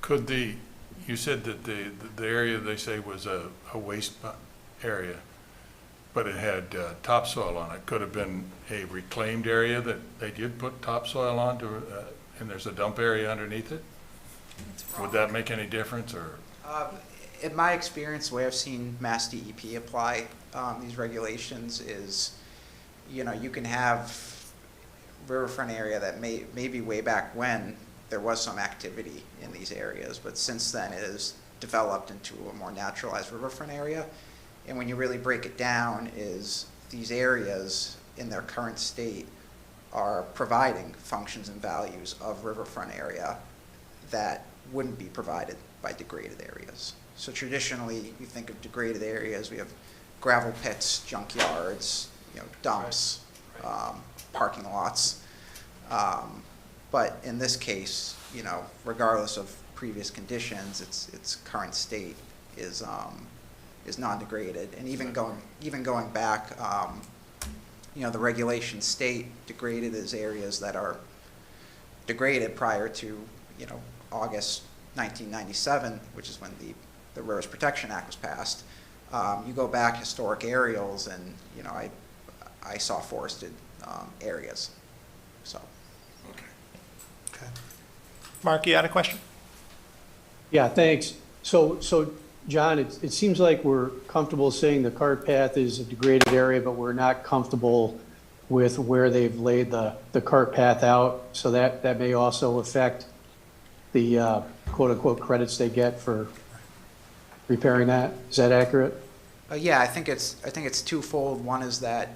Could you said that the area they say was a waste area, but it had topsoil on it. Could have been a reclaimed area that they did put topsoil on and there's a dump area underneath it? Would that make any difference, or?
In my experience, the way I've seen Mass DEP apply these regulations is, you can have riverfront area that maybe way back when there was some activity in these areas, but since then it has developed into a more naturalized riverfront area. And when you really break it down, is these areas in their current state are providing functions and values of riverfront area that wouldn't be provided by degraded areas. So traditionally, you think of degraded areas, we have gravel pits, junkyards, dumps, parking lots. But in this case, regardless of previous conditions, its current state is non-degraded. And even going back, the regulations state degraded as areas that are degraded prior to, August 1997, which is when the Rivers Protection Act was passed. You go back historic aerials, and I saw forested areas. So.
Okay.
Mark, you had a question?
Yeah, thanks. So John, it seems like we're comfortable saying the cart path is a degraded area, but we're not comfortable with where they've laid the cart path out. So that may also affect the quote-unquote credits they get for repairing that. Is that accurate?
Yeah, I think it's twofold. One is that,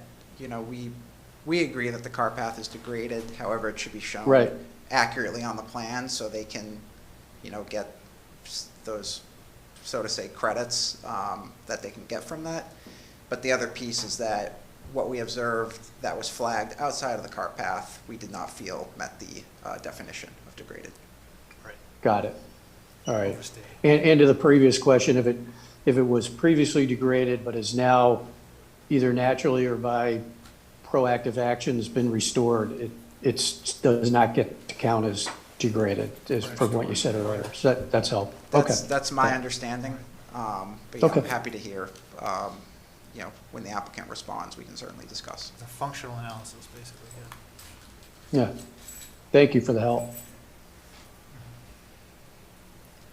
we agree that the cart path is degraded. However, it should be shown
Right.
accurately on the plan so they can, get those, so to say, credits that they can get from that. But the other piece is that what we observed that was flagged outside of the cart path, we did not feel met the definition of degraded.
Got it. All right.
Overstated.
And to the previous question, if it was previously degraded but is now either naturally or by proactive actions been restored, it does not get to count as degraded, as from what you said earlier. So that's helpful. Okay.
That's my understanding. But
Okay.
I'm happy to hear, when the applicant responds, we can certainly discuss.
The functional analysis, basically,
Yeah. Thank you for the help.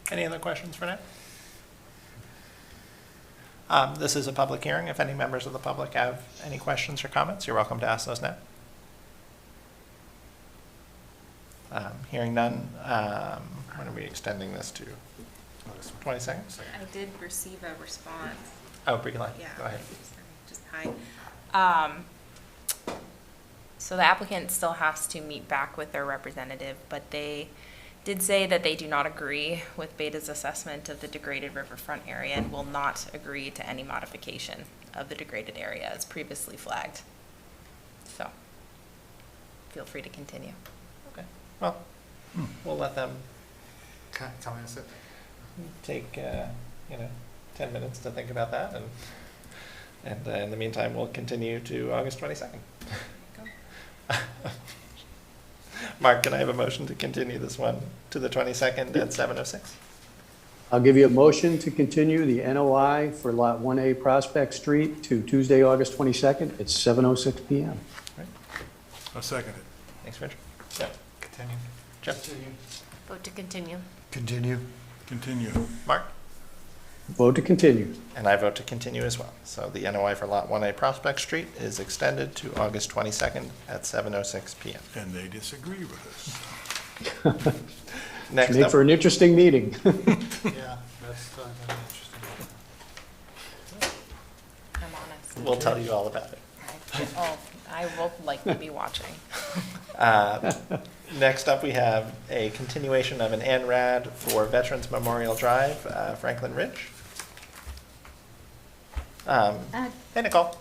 Any other questions for now? This is a public hearing. If any members of the public have any questions or comments, you're welcome to ask those now. Hearing none, when are we extending this to? 22nd?
I did receive a response.
Oh, Bree-Line,
Yeah.
go ahead.
Just hi. So the applicant still has to meet back with their representative, but they did say that they do not agree with Beta's assessment of the degraded riverfront area and will not agree to any modification of the degraded area as previously flagged. So feel free to continue.
Okay, well, we'll let them
yeah. Okay, tell me this.
take, 10 minutes to think about that, and in the meantime, we'll continue to August 22nd. Mark, can I have a motion to continue this one to the 22nd at 7:06?
I'll give you a motion to continue the NOI for Lot 1A Prospect Street to Tuesday, August 22nd at 7:06 PM.
I'll second it.
Thanks, Richard. Yep.
Continue.
Jeff?
Vote to continue.
Continue.
Continue.
Mark?
Vote to continue.
And I vote to continue as well. So the NOI for Lot 1A Prospect Street is extended to August 22nd at 7:06 PM.
And they disagree with us.
Next
Make
up,
for an interesting meeting.
Yeah, that's interesting.
I'm honest.
we'll tell you all about it.
I will likely be watching.
Next up, we have a continuation of an ANRAD for Veterans Memorial Drive, Franklin Ridge. Hey, Nicole.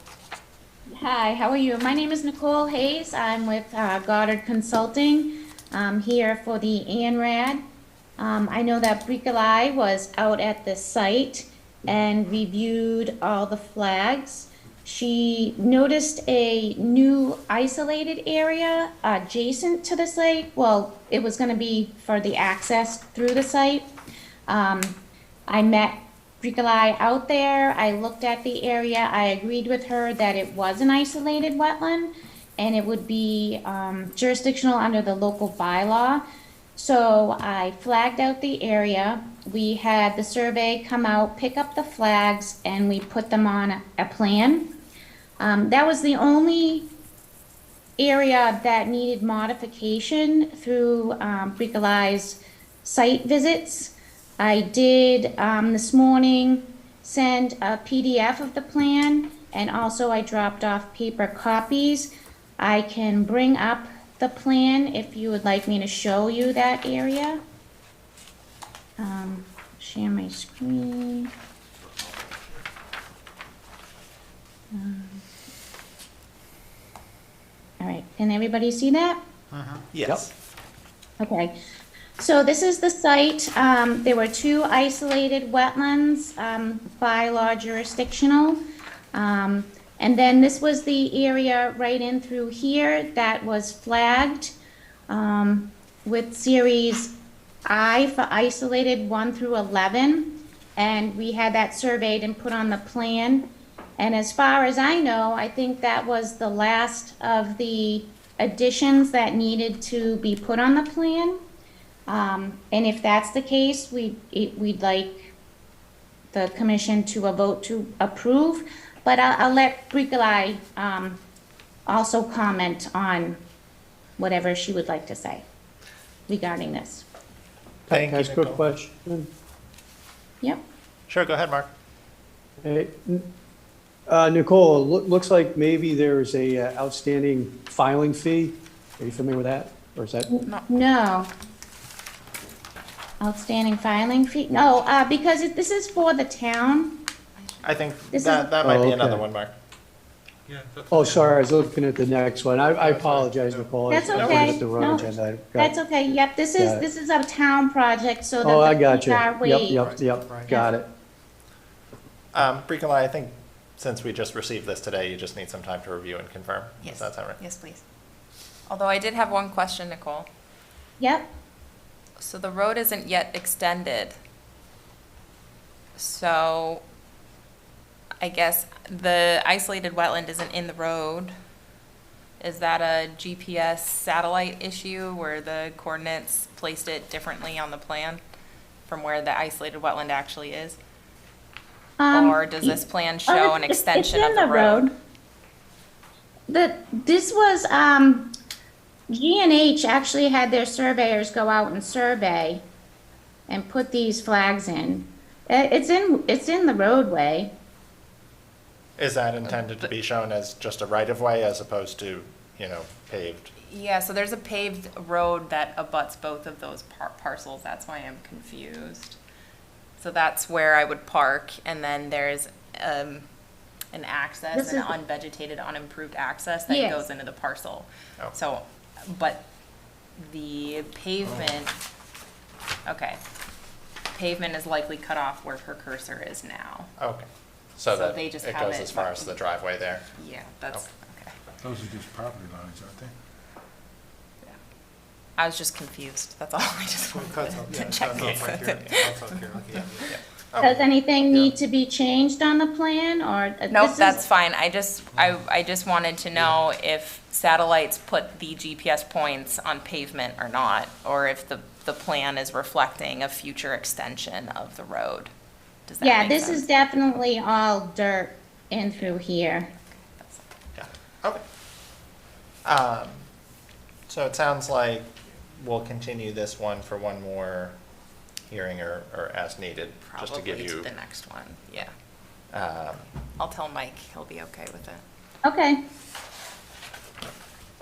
Hi, how are you? My name is Nicole Hayes. I'm with Goddard Consulting. here for the ANRAD. I know that Bricolai was out at the site and reviewed all the flags. She noticed a new isolated area adjacent to the site. Well, it was gonna be for the access through the site. I met Bricolai out there, I looked at the area, I agreed with her that it was an isolated wetland and it would be jurisdictional under the local bylaw. So I flagged out the area, we had the survey come out, pick up the flags, and we put them on a plan. That was the only area that needed modification through Bricolai's site visits. I did this morning send a PDF of the plan, and also I dropped off paper copies. I can bring up the plan if you would like me to show you that area. Share my screen. All right, can everybody see that?
Yes.
Okay, so this is the site. There were two isolated wetlands, bylaw jurisdictional. And then this was the area right in through here that was flagged with series I for isolated 1 through 11. And we had that surveyed and put on the plan. And as far as I know, I think that was the last of the additions that needed to be put on the plan. And if that's the case, we'd like the commission to vote to approve. But I'll let Bricolai also comment on whatever she would like to say regarding this.
Thank
Can I
you,
ask a quick
Nicole.
question?
Yep.
Sure, go ahead, Mark.
Hey, Nicole, looks like maybe there's a outstanding filing fee. Are you familiar with that? Or is that?
No. Outstanding filing fee? No, because this is for the town.
I think
This
that
is-
might be
Oh,
another
okay.
one, Mark.
Oh, sorry, I was looking at the next one. I apologize, Nicole.
That's
I
okay.
just the wrong
No,
agenda. item. Got
That's
it.
okay, yep, this
Got it.
is a town project, so that
Oh, I
the
got
fees
you.
are
Yep,
waived.
yep,
Right.
got it.
Bricolai, I think since we just received this today, you just need some time to review and confirm.
Yes.
Does that sound right?
Yes, please. Although I did have one question, Nicole.
Yep,
So the road isn't yet extended. So I guess the isolated wetland isn't in the road. Is that a GPS satellite issue where the coordinates placed it differently on the plan from where the isolated wetland actually is? Or does this plan show an extension of the road?
This was, G&H actually had their surveyors go out and survey and put these flags in. It's in the roadway.
Is that intended to be shown as just a right-of-way as opposed to, paved?
Yeah, so there's a paved road that abuts both of those parcels. That's why I'm confused. So that's where I would park, and then there's an access,
This
an
is-
unvegetated, unimproved access that
Yes.
goes into the parcel.
Oh.
So, but the pavement, okay, pavement is likely cut off where her cursor is now.
Okay. So
So
that
they just
it
have
goes
it
as far as the driveway there?
Yeah, that's, okay.
Those are just property lines, aren't they?
I was just confused. That's all. I just
Well, it
wanted
cuts off-
to
yeah, it
check.
cuts off right here. It cuts off here, okay, yeah.
Does anything need to be changed on the plan, or?
Nope,
this is-
that's fine. I just wanted to know if satellites put the GPS points on pavement or not, or if the plan is reflecting a future extension of the road. Does that
Yeah,
make
this
sense?
is definitely all dirt in through here.
Yeah, okay. So it sounds like we'll continue this one for one more hearing or as needed, just to give
Probably to
you.
the next one, yeah.
um,
I'll tell Mike, he'll be okay with it.
Okay,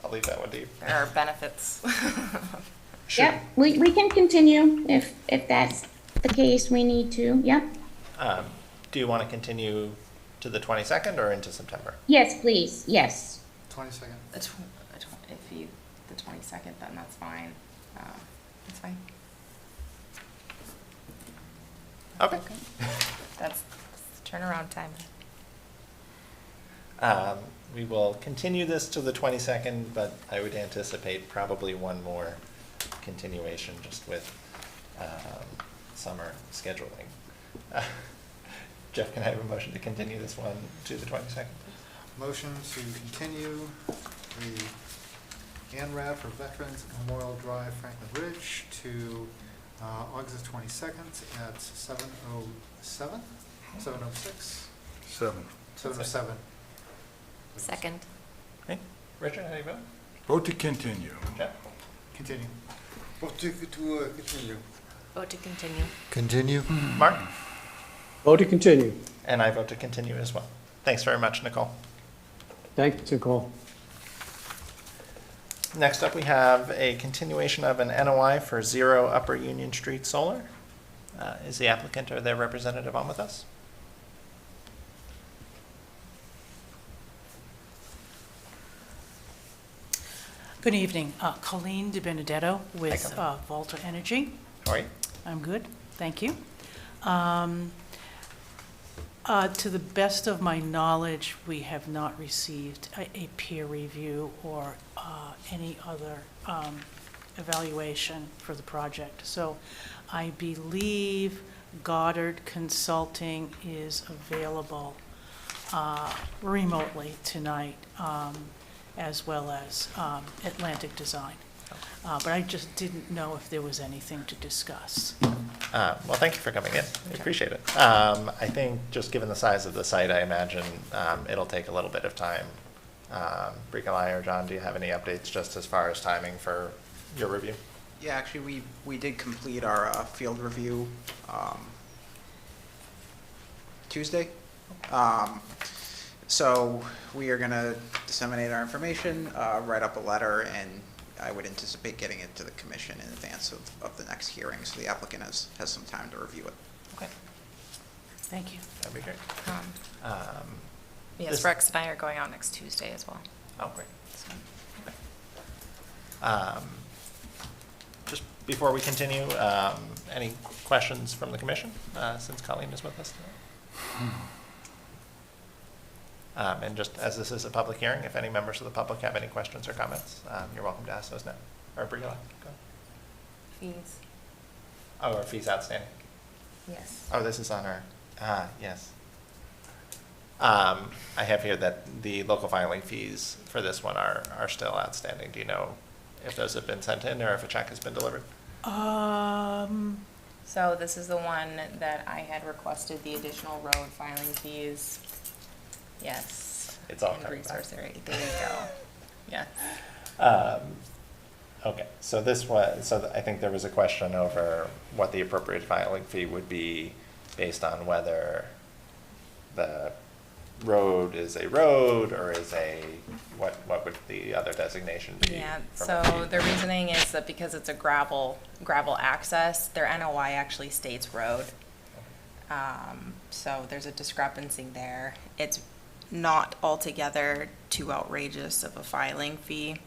I'll leave that one to you.
There are benefits.
yep, we can continue if that's the case, we need to, yep.
Do you want to continue to the 22nd or into September?
Yes, please, yes.
22nd.
If you, the 22nd, then that's fine. That's fine.
Okay.
That's turnaround time.
We will continue this to the 22nd, but I would anticipate probably one more continuation just with summer scheduling. Jeff, can I have a motion to continue this one to the 22nd?
Motion to continue the ANRAD for Veterans Memorial Drive, Franklin Ridge to August 22nd at 7:07, 7:06, 7:07.
Second.
Okay. Richard, how do you vote?
Vote to continue.
Jeff?
Continue.
Vote to continue.
Vote to continue.
Continue?
Mark?
Vote to continue.
And I vote to continue as well. Thanks very much, Nicole.
Thanks, Nicole.
Next up, we have a continuation of an NOI for Zero Upper Union Street Solar. Is the applicant or their representative on with us?
Good evening. Colleen De Benedetto with
Colleen.
Volta Energy.
How are you?
I'm good, thank you. To the best of my knowledge, we have not received a peer review or any other evaluation for the project. So I believe Goddard Consulting is available remotely tonight, as well as Atlantic Design. But I just didn't know if there was anything to discuss.
Well, thank you for coming in. I appreciate it. I think just given the size of the site, I imagine it'll take a little bit of time. Bricolai or John, do you have any updates just as far as timing for your review?
Yeah, actually, we did complete our field review Tuesday. So we are going to disseminate our information, write up a letter, and I would anticipate getting it to the commission in advance of the next hearing, so the applicant has some time to review it.
Okay.
Thank you.
That'd be great.
Yes,
This-
Rex and I are going out next Tuesday as well.
Oh, great. Just before we continue, any questions from the commission, since Colleen is with us today? And just as this is a public hearing, if any members of the public have any questions or comments, you're welcome to ask those now. Or Briella, go ahead.
Fees.
Oh, our fees outstanding.
Yes.
Oh, this is on our, yes. I have here that the local filing fees for this one are still outstanding. Do you know if those have been sent in or if a check has been delivered?
So this is the one that I had requested the additional road filing fees. Yes.
It's all
And
coming back.
resource area. There you go. Yes.
Okay, so this was, I think there was a question over what the appropriate filing fee would be based on whether the road is a road or is what would the other designation be?
Yeah,
from
so
a fee?
the reasoning is that because it's a gravel access, their NOI actually states road. So there's a discrepancy there. It's not altogether too outrageous of a filing fee,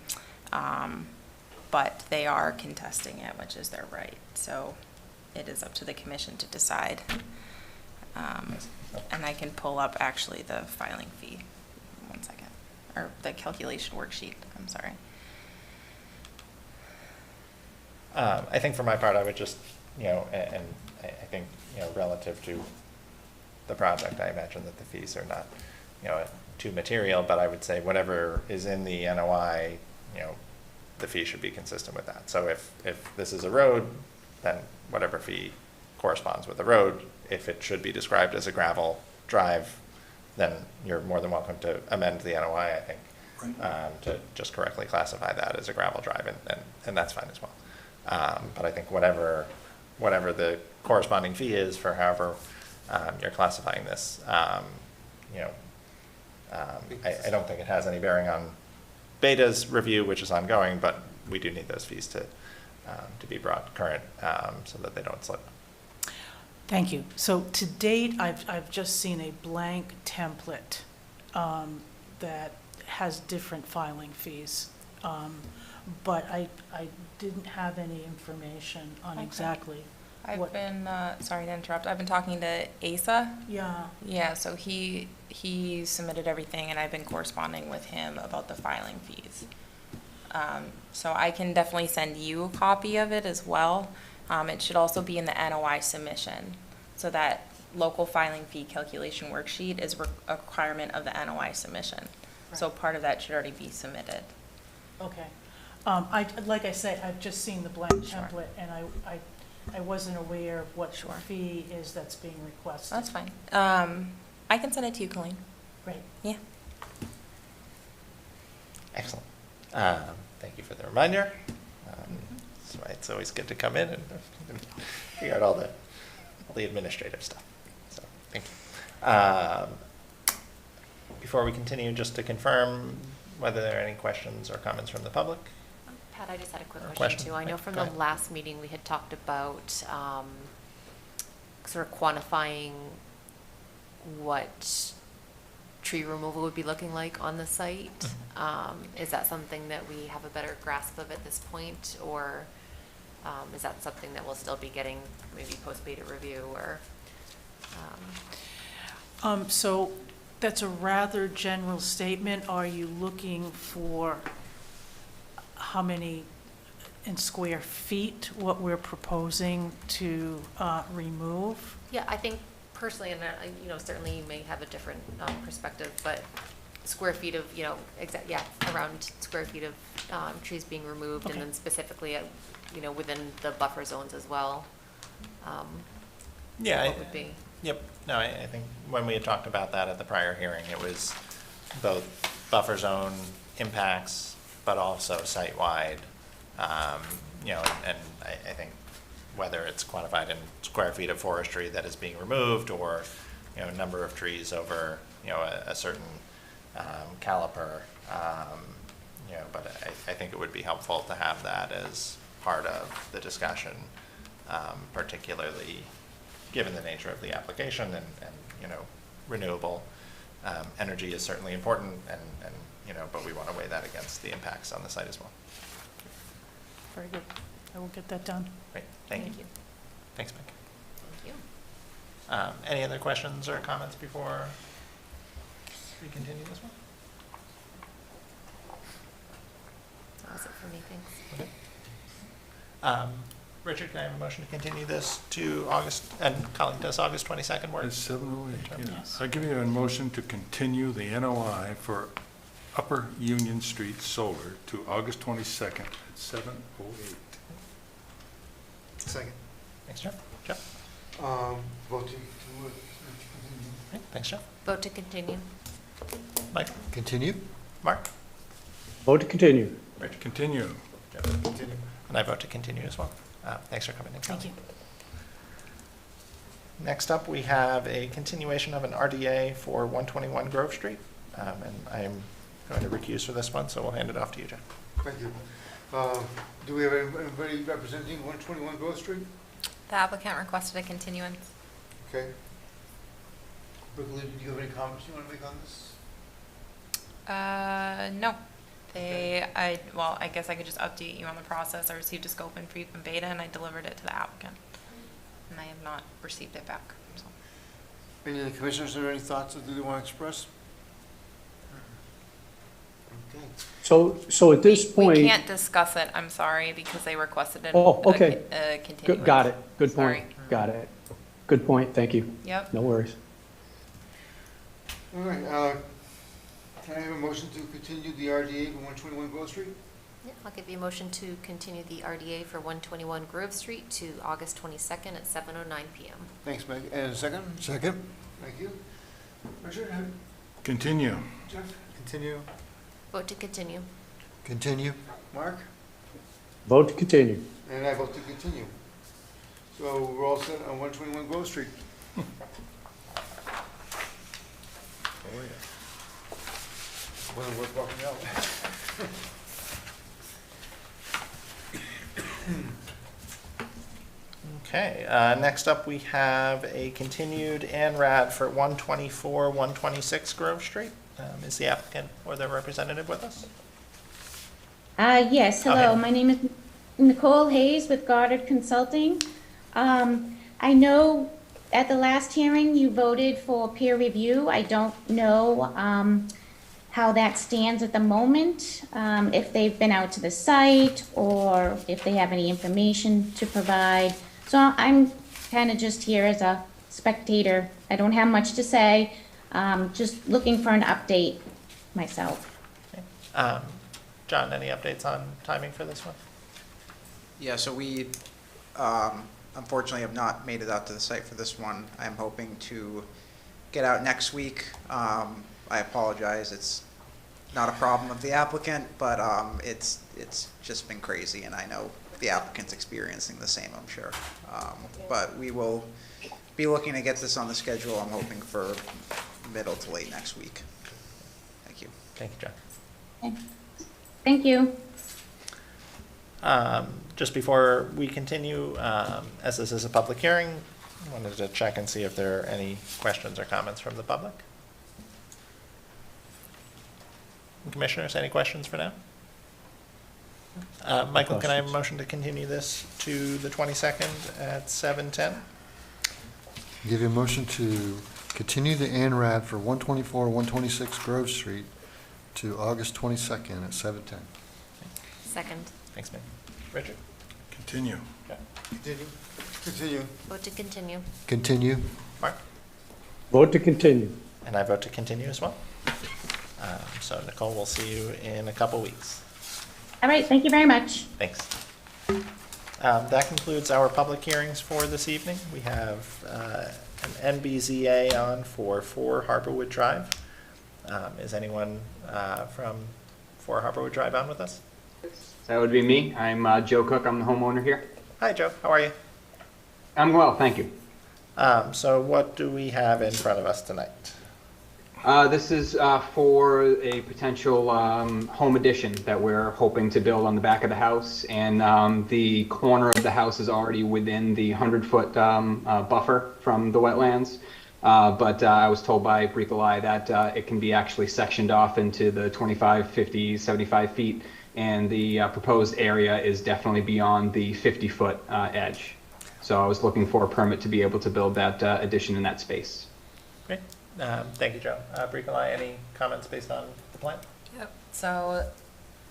but they are contesting it, which is their right. So it is up to the commission to decide. And I can pull up actually the filing fee, 1 second, or the calculation worksheet, I'm sorry.
I think for my part, I would just, and I think, relative to the project, I imagine that the fees are not, too material, but I would say whatever is in the NOI, the fee should be consistent with that. So if this is a road, then whatever fee corresponds with the road. If it should be described as a gravel drive, then you're more than welcome to amend the NOI, I think, to just correctly classify that as a gravel drive, and that's fine as well. But I think whatever the corresponding fee is for however you're classifying this, I don't think it has any bearing on Beta's review, which is ongoing, but we do need those fees to be brought current so that they don't slip.
Thank you. So to date, I've just seen a blank template that has different filing fees. but I didn't have any information on
Okay.
exactly
I've
what.
been, sorry to interrupt, I've been talking to Asa.
Yeah,
Yeah, so he submitted everything and I've been corresponding with him about the filing fees. So I can definitely send you a copy of it as well. It should also be in the NOI submission. So that local filing fee calculation worksheet is a requirement of the NOI submission. So part of that should already be submitted.
okay. Like I say, I've just seen the blank
Sure.
template, and I wasn't aware of what the
Sure.
fee is that's being requested.
That's fine. I can send it to you, Colleen.
Great.
Yeah.
Excellent. Thank you for the reminder. That's why it's always good to come in and figure out all the administrative stuff. So, thank you. Before we continue, just to confirm whether there are any questions or comments from the public?
Pat, I just had a quick
Or
question
question?
too. I know
Right,
from
go
the
ahead.
last meeting, we had talked about sort of quantifying what tree removal would be looking like on the site. Is that something that we have a better grasp of at this point, or is that something that we'll still be getting maybe post-beta review or?
So that's a rather general statement. Are you looking for how many in square feet, what we're proposing to remove?
Yeah, I think personally, and certainly you may have a different perspective, but square feet of, around square feet of trees being removed, and
Okay.
then specifically, within the buffer zones as well.
Yeah,
What would be?
Yep. No, I think when we had talked about that at the prior hearing, it was both buffer zone impacts, but also site-wide. And I think whether it's quantified in square feet of forestry that is being removed, or, number of trees over, a certain caliper, but I think it would be helpful to have that as part of the discussion, particularly given the nature of the application and renewable energy is certainly important, and but we want to weigh that against the impacts on the site as well.
Very good. I will get that done.
Great, thank you.
Thank you.
Thanks, Mike.
Thank you.
Any other questions or comments before we continue this one?
That was it for me, thanks.
Okay. Richard, can I have a motion to continue this to August, and Colleen, does August 22nd work?
It's 7:08, yeah.
Yes.
I give you a motion to continue the NOI for Upper Union Street Solar to August 22nd at 7:08.
Second.
Thanks, Jeff. Jeff?
Vote to continue.
Okay, thanks, Jeff.
Vote to continue.
Mike?
Continue?
Mark?
Vote to continue.
Richard?
Continue.
Jeff? Continue. And I vote to continue as well. Thanks for coming in, Colleen.
Thank you.
Next up, we have a continuation of an RDA for 121 Grove Street. And I am going to recuse for this one, so we'll hand it off to you, Jeff.
Thank you. Do we have anybody representing 121 Grove Street?
The applicant requested a continuance.
Okay. Brooklyn, do you have any comments you want to make on this?
No. I guess I could just update you on the process. I received a scope and brief from Beta and I delivered it to the applicant. And I have not received it back, so.
Any of the commissioners have any thoughts that they want to express? Okay.
So at this point.
We can't discuss it, I'm sorry, because they requested
Oh, okay.
a continuance.
Got it. Good point.
Sorry.
Got it. Good point. Thank you.
Yep.
No worries.
All right, can I have a motion to continue the RDA for 121 Grove Street?
Yeah, I'll give you a motion to continue the RDA for 121 Grove Street to August 22nd at 7:09 PM.
Thanks, Meg. And a second?
Second?
Thank you. Richard,
Continue.
Jeff,
Continue.
Vote to continue.
Continue?
Mark?
Vote to continue.
And I vote to continue. So we're all set on 121 Grove Street.
Oh, yeah.
Wasn't worth walking out.
Okay, next up, we have a continued ANRAD for 124, 126 Grove Street. Is the applicant or their representative with us?
Yes, hello,
Okay.
my name is Nicole Hayes with Goddard Consulting. I know at the last hearing you voted for peer review. I don't know how that stands at the moment, if they've been out to the site or if they have any information to provide. So I'm kind of just here as a spectator. I don't have much to say, just looking for an update myself.
John, any updates on timing for this one?
Yeah, so we unfortunately have not made it out to the site for this one. I'm hoping to get out next week. I apologize, it's not a problem of the applicant, but it's just been crazy, and I know the applicant's experiencing the same, I'm sure. But we will be looking to get this on the schedule. I'm hoping for middle to late next week. Thank you.
Thank you, John.
Thank you.
Just before we continue, as this is a public hearing, I wanted to check and see if there are any questions or comments from the public. Commissioners, any questions for now? Michael, can I have a motion to continue this to the 22nd at 7:10?
Give you a motion to continue the ANRAD for 124, 126 Grove Street to August 22nd at 7:10.
Second.
Thanks, man. Richard?
Continue.
Okay.
Continue. Continue.
Vote to continue.
Continue.
Mark?
Vote to continue.
And I vote to continue as well. So Nicole, we'll see you in a couple weeks.
All right, thank you very much.
Thanks. That concludes our public hearings for this evening. We have an NBZA on for 4 Harborwood Drive. Is anyone from 4 Harborwood Drive on with us?
That would be me. I'm Joe Cook. I'm the homeowner here.
Hi, Joe. How are you?
I'm well, thank you.
So what do we have in front of us tonight?
This is for a potential home addition that we're hoping to build on the back of the house, and the corner of the house is already within the 100-foot buffer from the wetlands. But I was told by Bricolai that it can be actually sectioned off into the 25, 50, 75 feet, and the proposed area is definitely beyond the 50-foot edge. So I was looking for a permit to be able to build that addition in that space.
Great. Thank you, Joe. Bricolai, any comments based on the plan?
Yep. So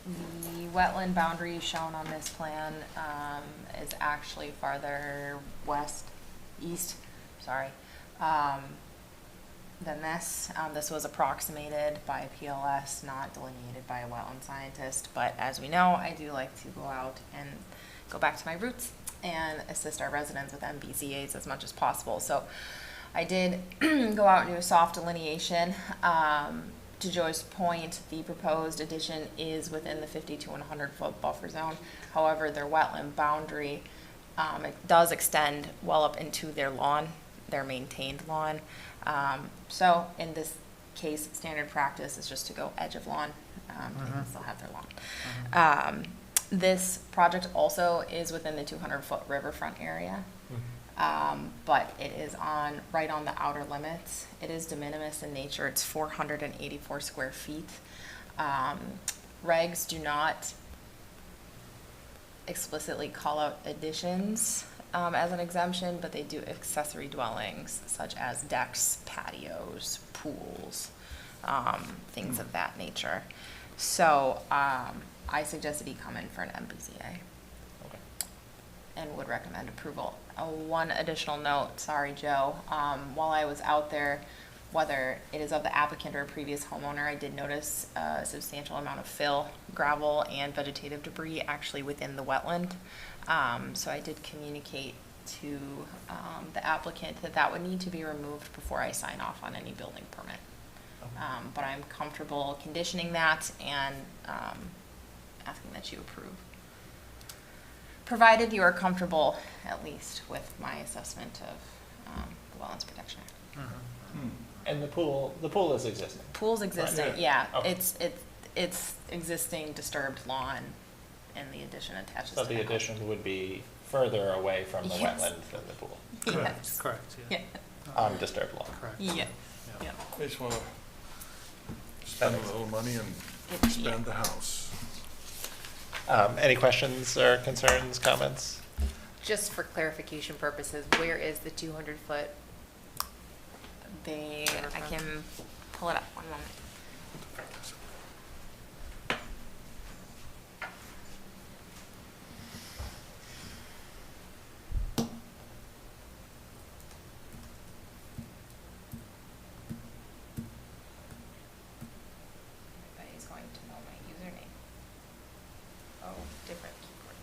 the wetland boundary shown on this plan is actually farther east, sorry, than this. This was approximated by PLS, not delineated by a wetland scientist. But as we know, I do like to go out and go back to my roots and assist our residents with MBZAs as much as possible. So I did go out and do a soft delineation. To Joy's point, the proposed addition is within the 50 to 100-foot buffer zone. However, their wetland boundary, it does extend well up into their lawn, their maintained lawn. So in this case, standard practice is just to go edge of lawn. They can still have their lawn. This project also is within the 200-foot riverfront area. But it is right on the outer limits. It is de minimis in nature. It's 484 square feet. Regs do not explicitly call out additions as an exemption, but they do accessory dwellings such as decks, patios, pools, things of that nature. So I suggested he come in for an MBZA and would recommend approval. One additional note, sorry, Joe. While I was out there, whether it is of the applicant or a previous homeowner, I did notice a substantial amount of fill, gravel, and vegetative debris actually within the wetland. So I did communicate to the applicant that that would need to be removed before I sign off on any building permit. But I'm comfortable conditioning that and asking that you approve, provided you are comfortable at least with my assessment of the Wetlands Protection Act.
And the pool is existing?
Pool's existing,
Right.
yeah.
Okay.
It's existing disturbed lawn, and the addition attaches to
So the addition would be further away from the
Yes.
wetland than the pool?
Yes.
Correct, yeah.
On disturbed lawn?
Correct.
Yeah. Yeah.
They just want to spend a little money and expand the house.
Any questions or concerns, comments?
Just for clarification purposes, where is the 200-foot?
I can pull it up, one moment. Everybody's going to know my username. Oh, different keyboard.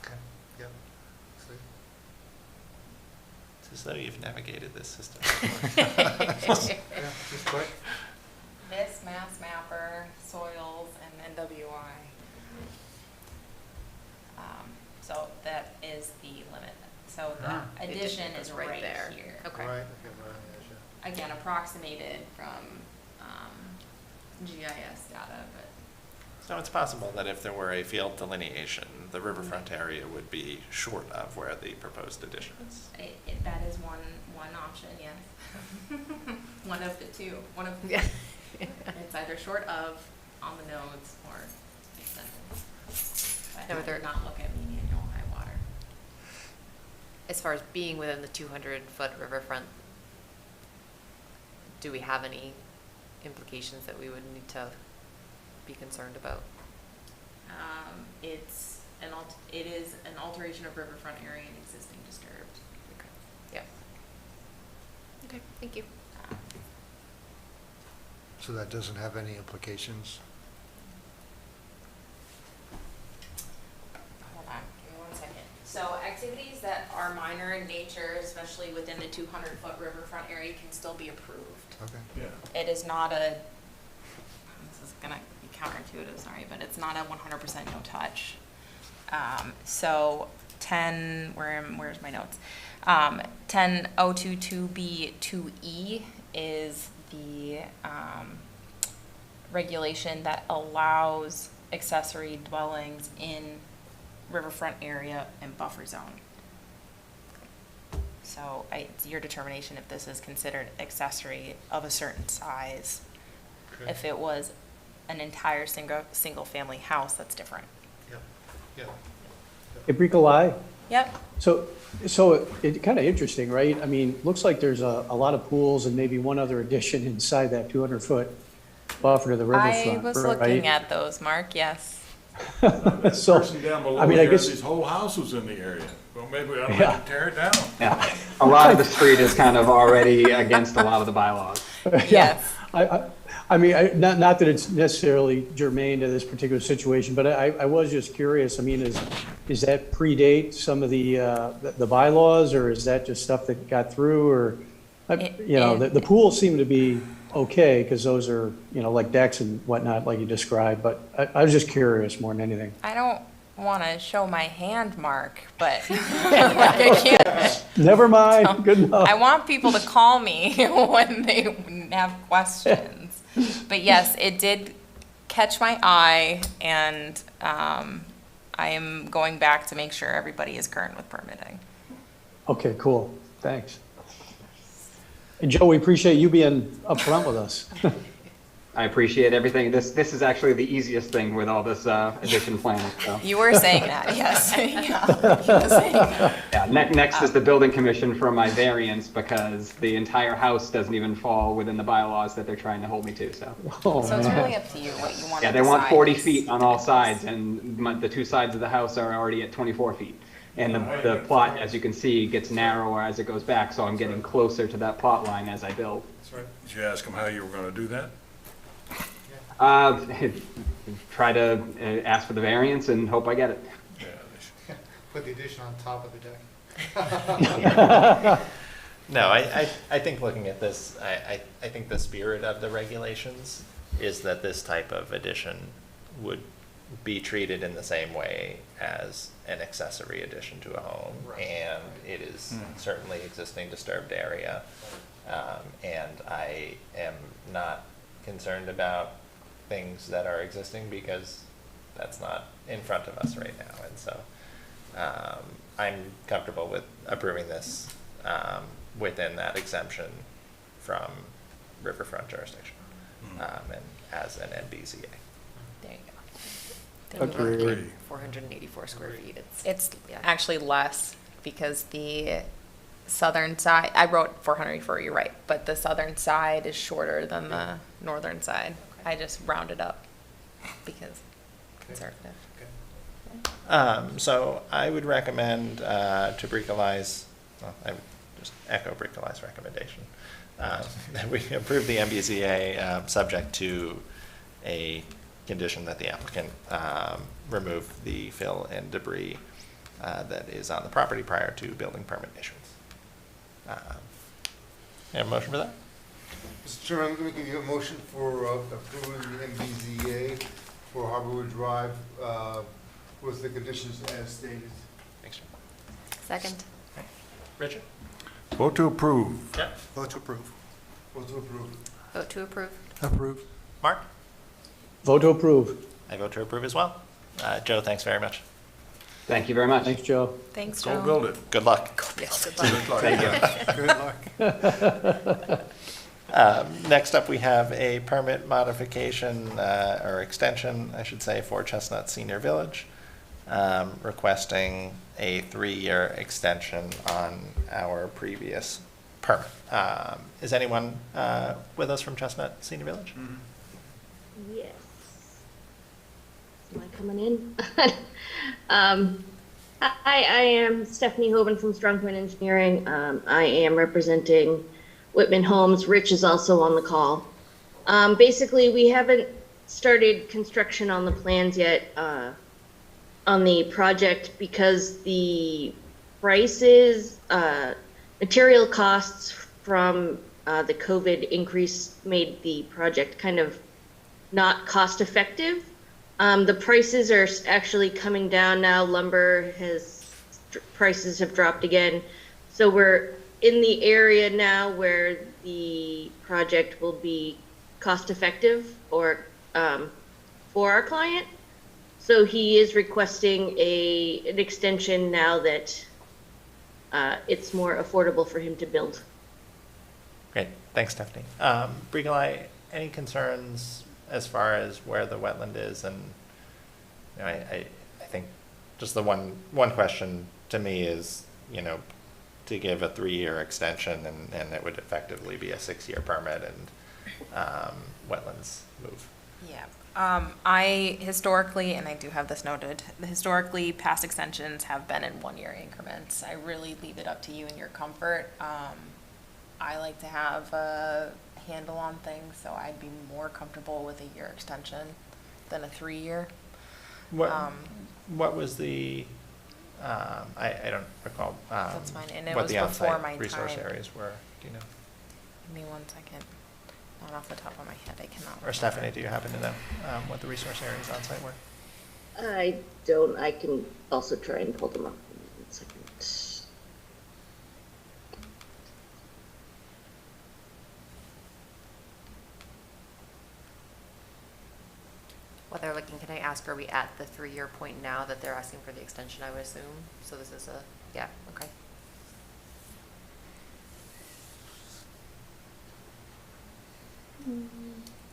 Okay, yep. See?
It's as though you've navigated this system.
Yeah, just quick.
This, Mass Mapper, Soils, and NWI. So that is the limit. So
Ah.
the addition is right
right there.
here.
Okay.
Right, okay, right on the edge, yeah.
Again, approximated from GIS data, but
So it's possible that if there were a field delineation, the riverfront area would be short of where the proposed addition is.
that is one option, yes. One of the two. One of
Yeah.
It's either short of, on the nodes, or extended. But
No,
I
they're-
would not look at median or high water.
As far as being within the 200-foot riverfront, do we have any implications that we would need to be concerned about?
It is an alteration of riverfront area and existing disturbed.
Okay. Yeah. Okay, thank you.
So that doesn't have any implications?
Hold on, give me 1 second. So activities that are minor in nature, especially within the 200-foot riverfront area, can still be approved.
Okay.
Yeah.
It is not a, this is gonna be counterintuitive, sorry, but it's not a 100% no touch. So 10, where's my notes? 10022B2E is the regulation that allows accessory dwellings in riverfront area and buffer zone. So it's your determination if this is considered accessory of a certain size.
Okay.
If it was an entire single-family house, that's different.
Yep, yep.
Hey, Bricolai,
Yep.
so it kind of interesting, right? I mean, looks like there's a lot of pools and maybe one other addition inside that 200-foot buffer to the riverfront,
I
right?
was looking at those, Mark, yes.
So,
Person down below
I mean, I
here,
guess-
his whole house was in the area. Well, maybe I don't
Yeah.
have to tear it down.
Yeah, a lot of the street is kind of already against a lot of the bylaws.
Yes.
I mean, not that it's necessarily germane to this particular situation, but I was just curious. I mean, is that predate some of the bylaws, or is that just stuff that got through, or, the pools seem to be okay, because those are, like decks and whatnot, like you described, but I was just curious more than anything.
I don't want to show my hand, Mark, but I can't.
Never mind, good enough.
I want people to call me when they have questions. But yes, it did catch my eye, and I am going back to make sure everybody is current with permitting.
Okay, cool, thanks. And Joe, we appreciate you being upfront with us.
I appreciate everything. This is actually the easiest thing with all this addition planning, so.
You were saying that, yes. Yeah, you were saying that.
Yeah, next is the building commission for my variance, because the entire house doesn't even fall within the bylaws that they're trying to hold me to, so.
Oh,
So it's
man.
really up to you what you want to
Yeah, they want
decide
40
is-
feet on all sides, and the two sides of the house are already at 24 feet. And the plot, as you can see, gets narrower as it goes back, so I'm getting closer to that plot line as I build.
That's right.
Did you ask him how you were gonna do that?
Try to ask for the variance and hope I get it.
Yeah, they
Put the addition on top of the deck.
No, I think looking at this, I think the spirit of the regulations is that this type of addition would be treated in the same way as an accessory addition to a home.
Right.
And it is certainly existing disturbed area. And I am not concerned about things that are existing because that's not in front of us right now. And so I'm comfortable with approving this within that exemption from riverfront jurisdiction and as an MBZA.
There you go.
Agreed.
484 square feet,
It's
yeah.
actually less because the southern side, I wrote 484, you're right, but the southern side is shorter than the northern side. I just rounded up because conservative.
So I would recommend to Bricolai's, well, I would just echo Bricolai's recommendation, that we approve the MBZA subject to a condition that the applicant remove the fill and debris that is on the property prior to building permit issuance. Have a motion for that?
Mr. Chairman, I'm going to give you a motion for approving the MBZA for Harborwood Drive with the conditions as stated.
Thanks, Jim.
Second.
Richard?
Vote to approve.
Jeff?
Vote to approve.
Vote to approve.
Vote to approve.
Approve.
Mark?
Vote to approve.
I vote to approve as well. Joe, thanks very much.
Thank you very much.
Thanks, Joe.
Thanks,
Go
Joe.
build it.
Good luck.
Yes, good luck.
Thank you.
Good luck.
Next up, we have a permit modification, or extension, I should say, for Chestnut Senior Village, requesting a 3-year extension on our previous permit. Is anyone with us from Chestnut Senior Village?
Yes. Am I coming in? Hi, I am Stephanie Hoban from Strong Point Engineering. I am representing Whitman Homes. Rich is also on the call. Basically, we haven't started construction on the plans yet on the project because the prices, material costs from the COVID increase made the project kind of not cost effective. The prices are actually coming down now. Lumber prices have dropped again. So we're in the area now where the project will be cost effective or for our client. So he is requesting an extension now that it's more affordable for him to build.
Great, thanks, Stephanie. Bricolai, any concerns as far as where the wetland is? And you know, I think just the one question to me is, you know, to give a 3-year extension and it would effectively be a 6-year permit and wetlands move.
Yeah. I historically, and I do have this noted, historically past extensions have been in 1-year increments. I really leave it up to you and your comfort. I like to have a handle on things, so I'd be more comfortable with a 1-year extension than a 3-year.
What was the, I don't recall
That's fine, and it
what
was
the
before
on-site
my
resource
time.
areas were, do you know?
Give me 1 second. Not off the top of my head, I cannot.
Or Stephanie, do you happen to know what the resource areas on site were?
I don't. I can also try and pull them up in 1 second.
While they're looking, can I ask, are we at the 3-year point now that they're asking for the extension, I would assume? So this is yeah, okay.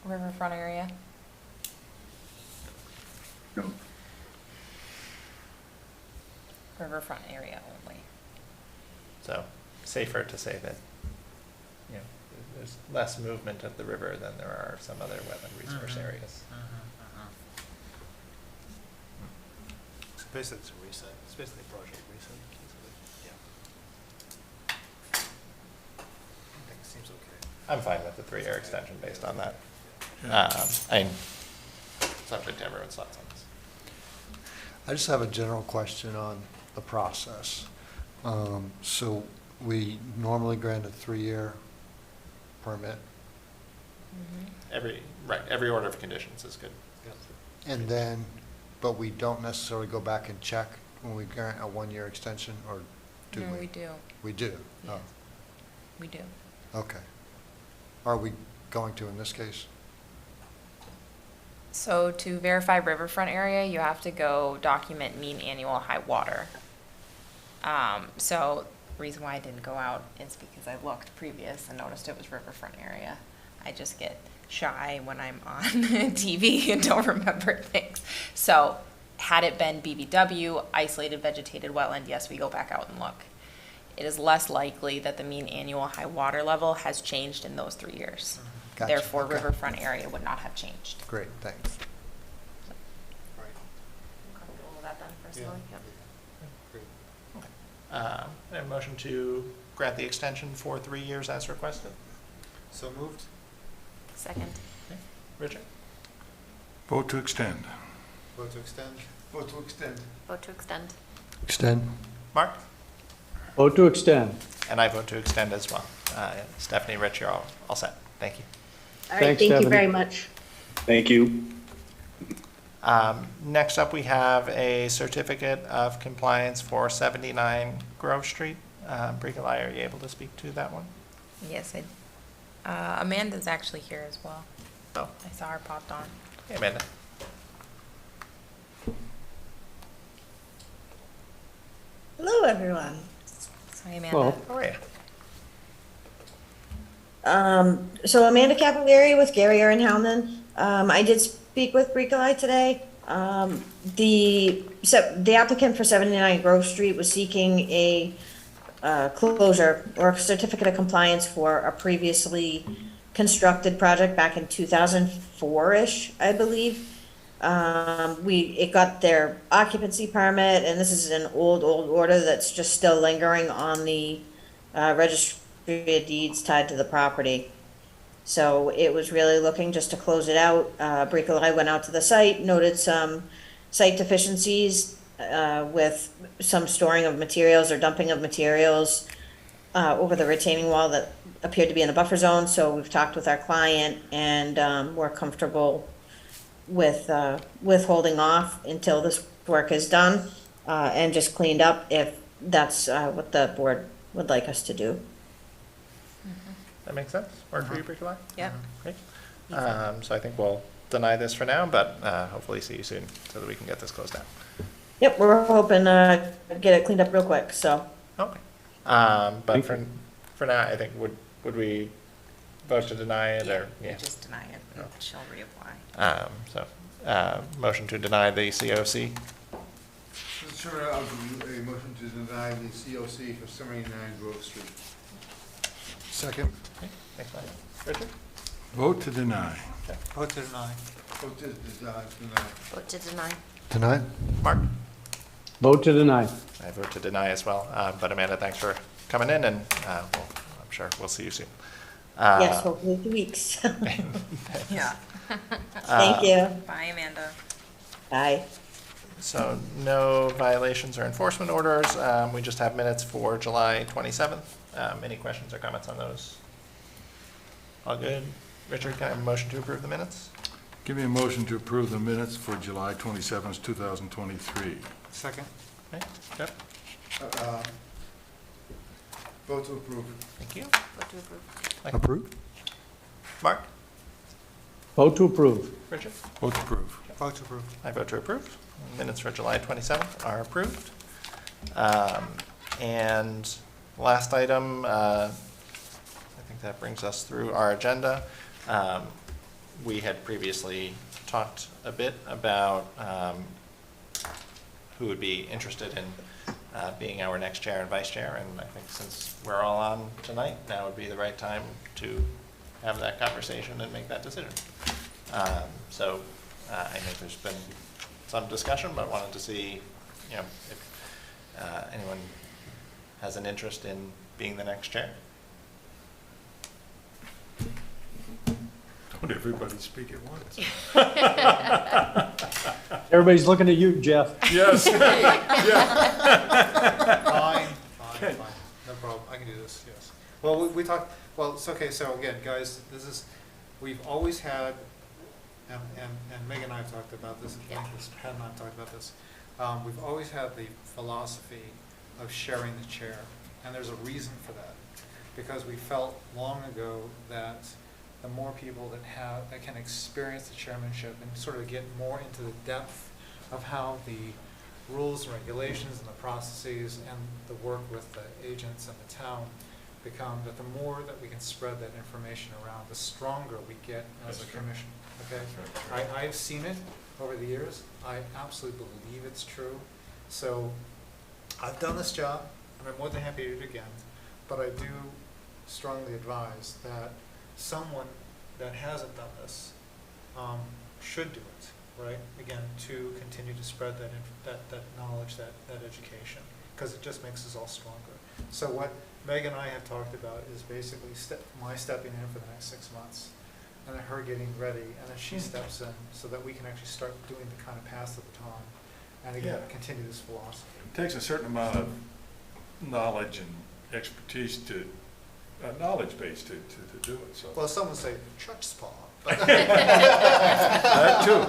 Riverfront area? Riverfront area only.
So safer to say that, you know, there's less movement of the river than there are some other wetland resource areas.
So basically, it's a reset. It's basically a project reset. Yeah. I think it seems okay.
I'm fine with the 3-year extension based on that. I'm subject to everyone's thoughts on this.
I just have a general question on the process. So we normally grant a 3-year permit,
Every order of conditions is good.
and then, but we don't necessarily go back and check when we grant a 1-year extension, or do we?
No, we do.
We do?
Yeah.
Oh,
We do.
okay. Are we going to in this case?
So to verify riverfront area, you have to go document mean annual high water. So reason why I didn't go out is because I looked previous and noticed it was riverfront area. I just get shy when I'm on TV and don't remember things. So had it been BBW, isolated vegetated wetland, yes, we go back out and look. It is less likely that the mean annual high water level has changed in those 3 years.
Gotcha.
Therefore,
Okay.
riverfront area would not have changed.
Great, thanks.
Comfortable with that then, personally? Yep.
A motion to grant the extension for 3 years as requested.
So moved?
Second.
Richard?
Vote to extend.
Vote to extend?
Vote to extend.
Vote to extend.
Extend.
Mark?
Vote to extend.
And I vote to extend as well. Stephanie, Rich, you're all set. Thank you.
All right,
Thanks,
thank you
Stephanie.
very much.
Thank you.
Next up, we have a certificate of compliance for 79 Grove Street. Bricolai, are you able to speak to that one?
Yes, Amanda's actually here as well.
Oh.
I saw her popped on.
Hey, Amanda.
Hello, everyone.
Hi, Amanda.
Well,
How are you?
So Amanda Cavalieri with Gary Aaron Howman. I did speak with Bricolai today. The applicant for 79 Grove Street was seeking a closure or a certificate of compliance for a previously constructed project back in 2004-ish, I believe. It got their occupancy permit, and this is an old order that's just still lingering on the registry of deeds tied to the property. So it was really looking just to close it out. Bricolai went out to the site, noted some site deficiencies with some storing of materials or dumping of materials over the retaining wall that appeared to be in the buffer zone. So we've talked with our client, and we're comfortable with holding off until this work is done and just cleaned up if that's what the board would like us to do.
That makes sense? Work for you, Bricolai?
Yep.
Great. So I think we'll deny this for now, but hopefully see you soon so that we can get this closed down.
Yep, we're hoping to get it cleaned up real quick, so.
Okay. But for now, I think, would we vote to deny it, or?
You
Yeah.
just deny it, and she'll reapply.
Motion to deny the COC.
Mr. Chairman, I'll give you a motion to deny the COC for 79 Grove Street.
Second.
Okay, thanks, Mike. Richard?
Vote to deny.
Vote to deny.
Vote to deny.
Vote to deny.
Deny?
Mark?
vote to deny.
I vote to deny as well. But Amanda, thanks for coming in, and I'm sure we'll see you soon.
Yes, hopefully 2 weeks.
Yeah.
Thank you.
Bye, Amanda.
Bye.
So no violations or enforcement orders. We just have minutes for July 27th. Any questions or comments on those? All good? Richard, can I have a motion to approve the minutes?
Give me a motion to approve the minutes for July 27th, 2023.
Second?
Okay, Jeff?
Vote to approve.
Thank you.
Vote to approve.
Approved?
Mark?
Vote to approve.
Richard?
Vote to approve.
Vote to approve.
I vote to approve. Minutes for July 27th are approved. And last item, I think that brings us through our agenda. We had previously talked a bit about who would be interested in being our next chair and vice chair, and I think since we're all on tonight, now would be the right time to have that conversation and make that decision. So I think there's been some discussion, but wanted to see, if anyone has an interest in being the next chair.
Don't everybody speak at once.
Everybody's looking at you, Jeff.
Yes.
Fine. No problem. I can do this, yes. Well, we talked, well, it's okay. So again, guys, we've always had, and Megan and I have talked about this, and Pat and I have talked about this. We've always had the philosophy of sharing the chair, and there's a reason for that. Because we felt long ago that the more people that can experience the chairmanship and sort of get more into the depth of how the rules and regulations and the processes and the work with the agents and the town become, that the more that we can spread that information around, the stronger we get as a commission, okay? I've seen it over the years. I absolutely believe it's true. So I've done this job, and I'm more than happy to do it again, but I do strongly advise that someone that hasn't done this should do it, right? Again, to continue to spread that knowledge, that education, because it just makes us all stronger. So what Meg and I have talked about is basically my stepping in for the next 6 months, and then her getting ready, and then she steps in, so that we can actually start doing the kind of pass the baton, and again,
Yeah.
continue this philosophy.
It takes a certain amount of knowledge and expertise to, knowledge base to do it, so.
Well, some would say church spa.
That too.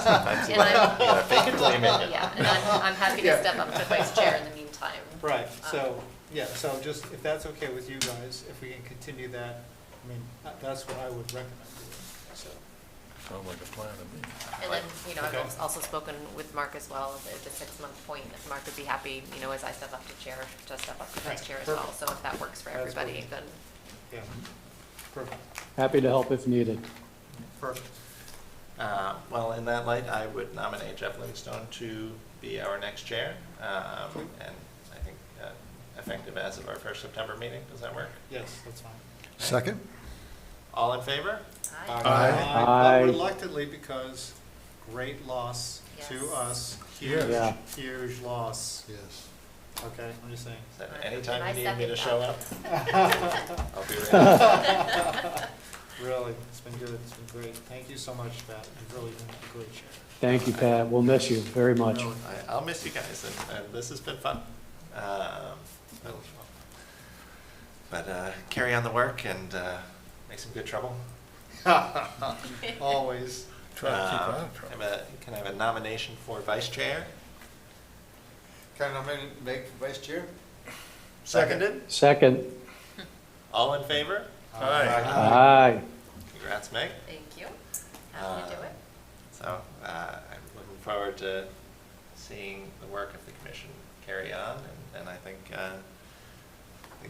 Sometimes you gotta fake it till you make it.
Yeah, and I'm happy to
Yeah.
step up to vice chair in the meantime.
Right, so, yeah, so just, if that's okay with you guys, if we can continue that, I mean, that's what I would recommend doing, so.
Sounds like a plan to me.
And then, you know,
Okay.
I've also spoken with Mark as well, at the 6-month point, if Mark would be happy, you know, as I step up to chair, to step up to vice chair as well,
Perfect.
so if that works for
That's
everybody,
perfect.
then.
Yeah, perfect,
Happy to help if needed.
perfect.
Well, in that light, I would nominate Jeff Livingstone to be our next chair. And I think effective as of our first September meeting. Does that work?
Yes, that's fine.
Second?
All in favor?
Aye.
But reluctantly, because great loss to
Yes.
us,
Yeah.
huge loss.
Yes.
Okay, I'm just saying.
So
And
anytime
I
you need me to
second
show
that.
up, I'll be ready.
Really, it's been good, it's been great. Thank you so much, Pat. You've really been a great chair.
Thank you, Pat. We'll miss you very much.
Really.
I'll miss you guys, and this has been fun. But carry on the work and make some good trouble.
Always.
Try to keep out of trouble.
Can I have a nomination for vice chair?
Can I nominate Meg for vice chair?
Seconded?
Second.
All in favor?
Aye.
Congrats, Meg.
Thank you. Happy to do it.
So I'm looking forward to seeing the work of the commission carry on, and I think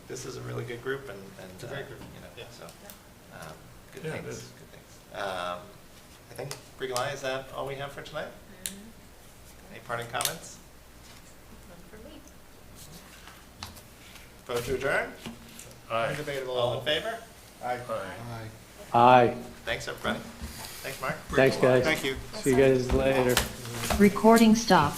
this is a really good group, and
It's a great group.
you know,
Yeah.
so good
Yeah, it
things.
is.
Good things. I think Brigalai, is that all we have for tonight? Any parting comments?
None for me.
Vote to adjourn?
Aye.
Undebatable.
All in favor?
Aye.
Aye.
Thanks, everybody. Thanks, Mark.
Thanks, guys.
Thank you.
See you guys later.
Recording stopped.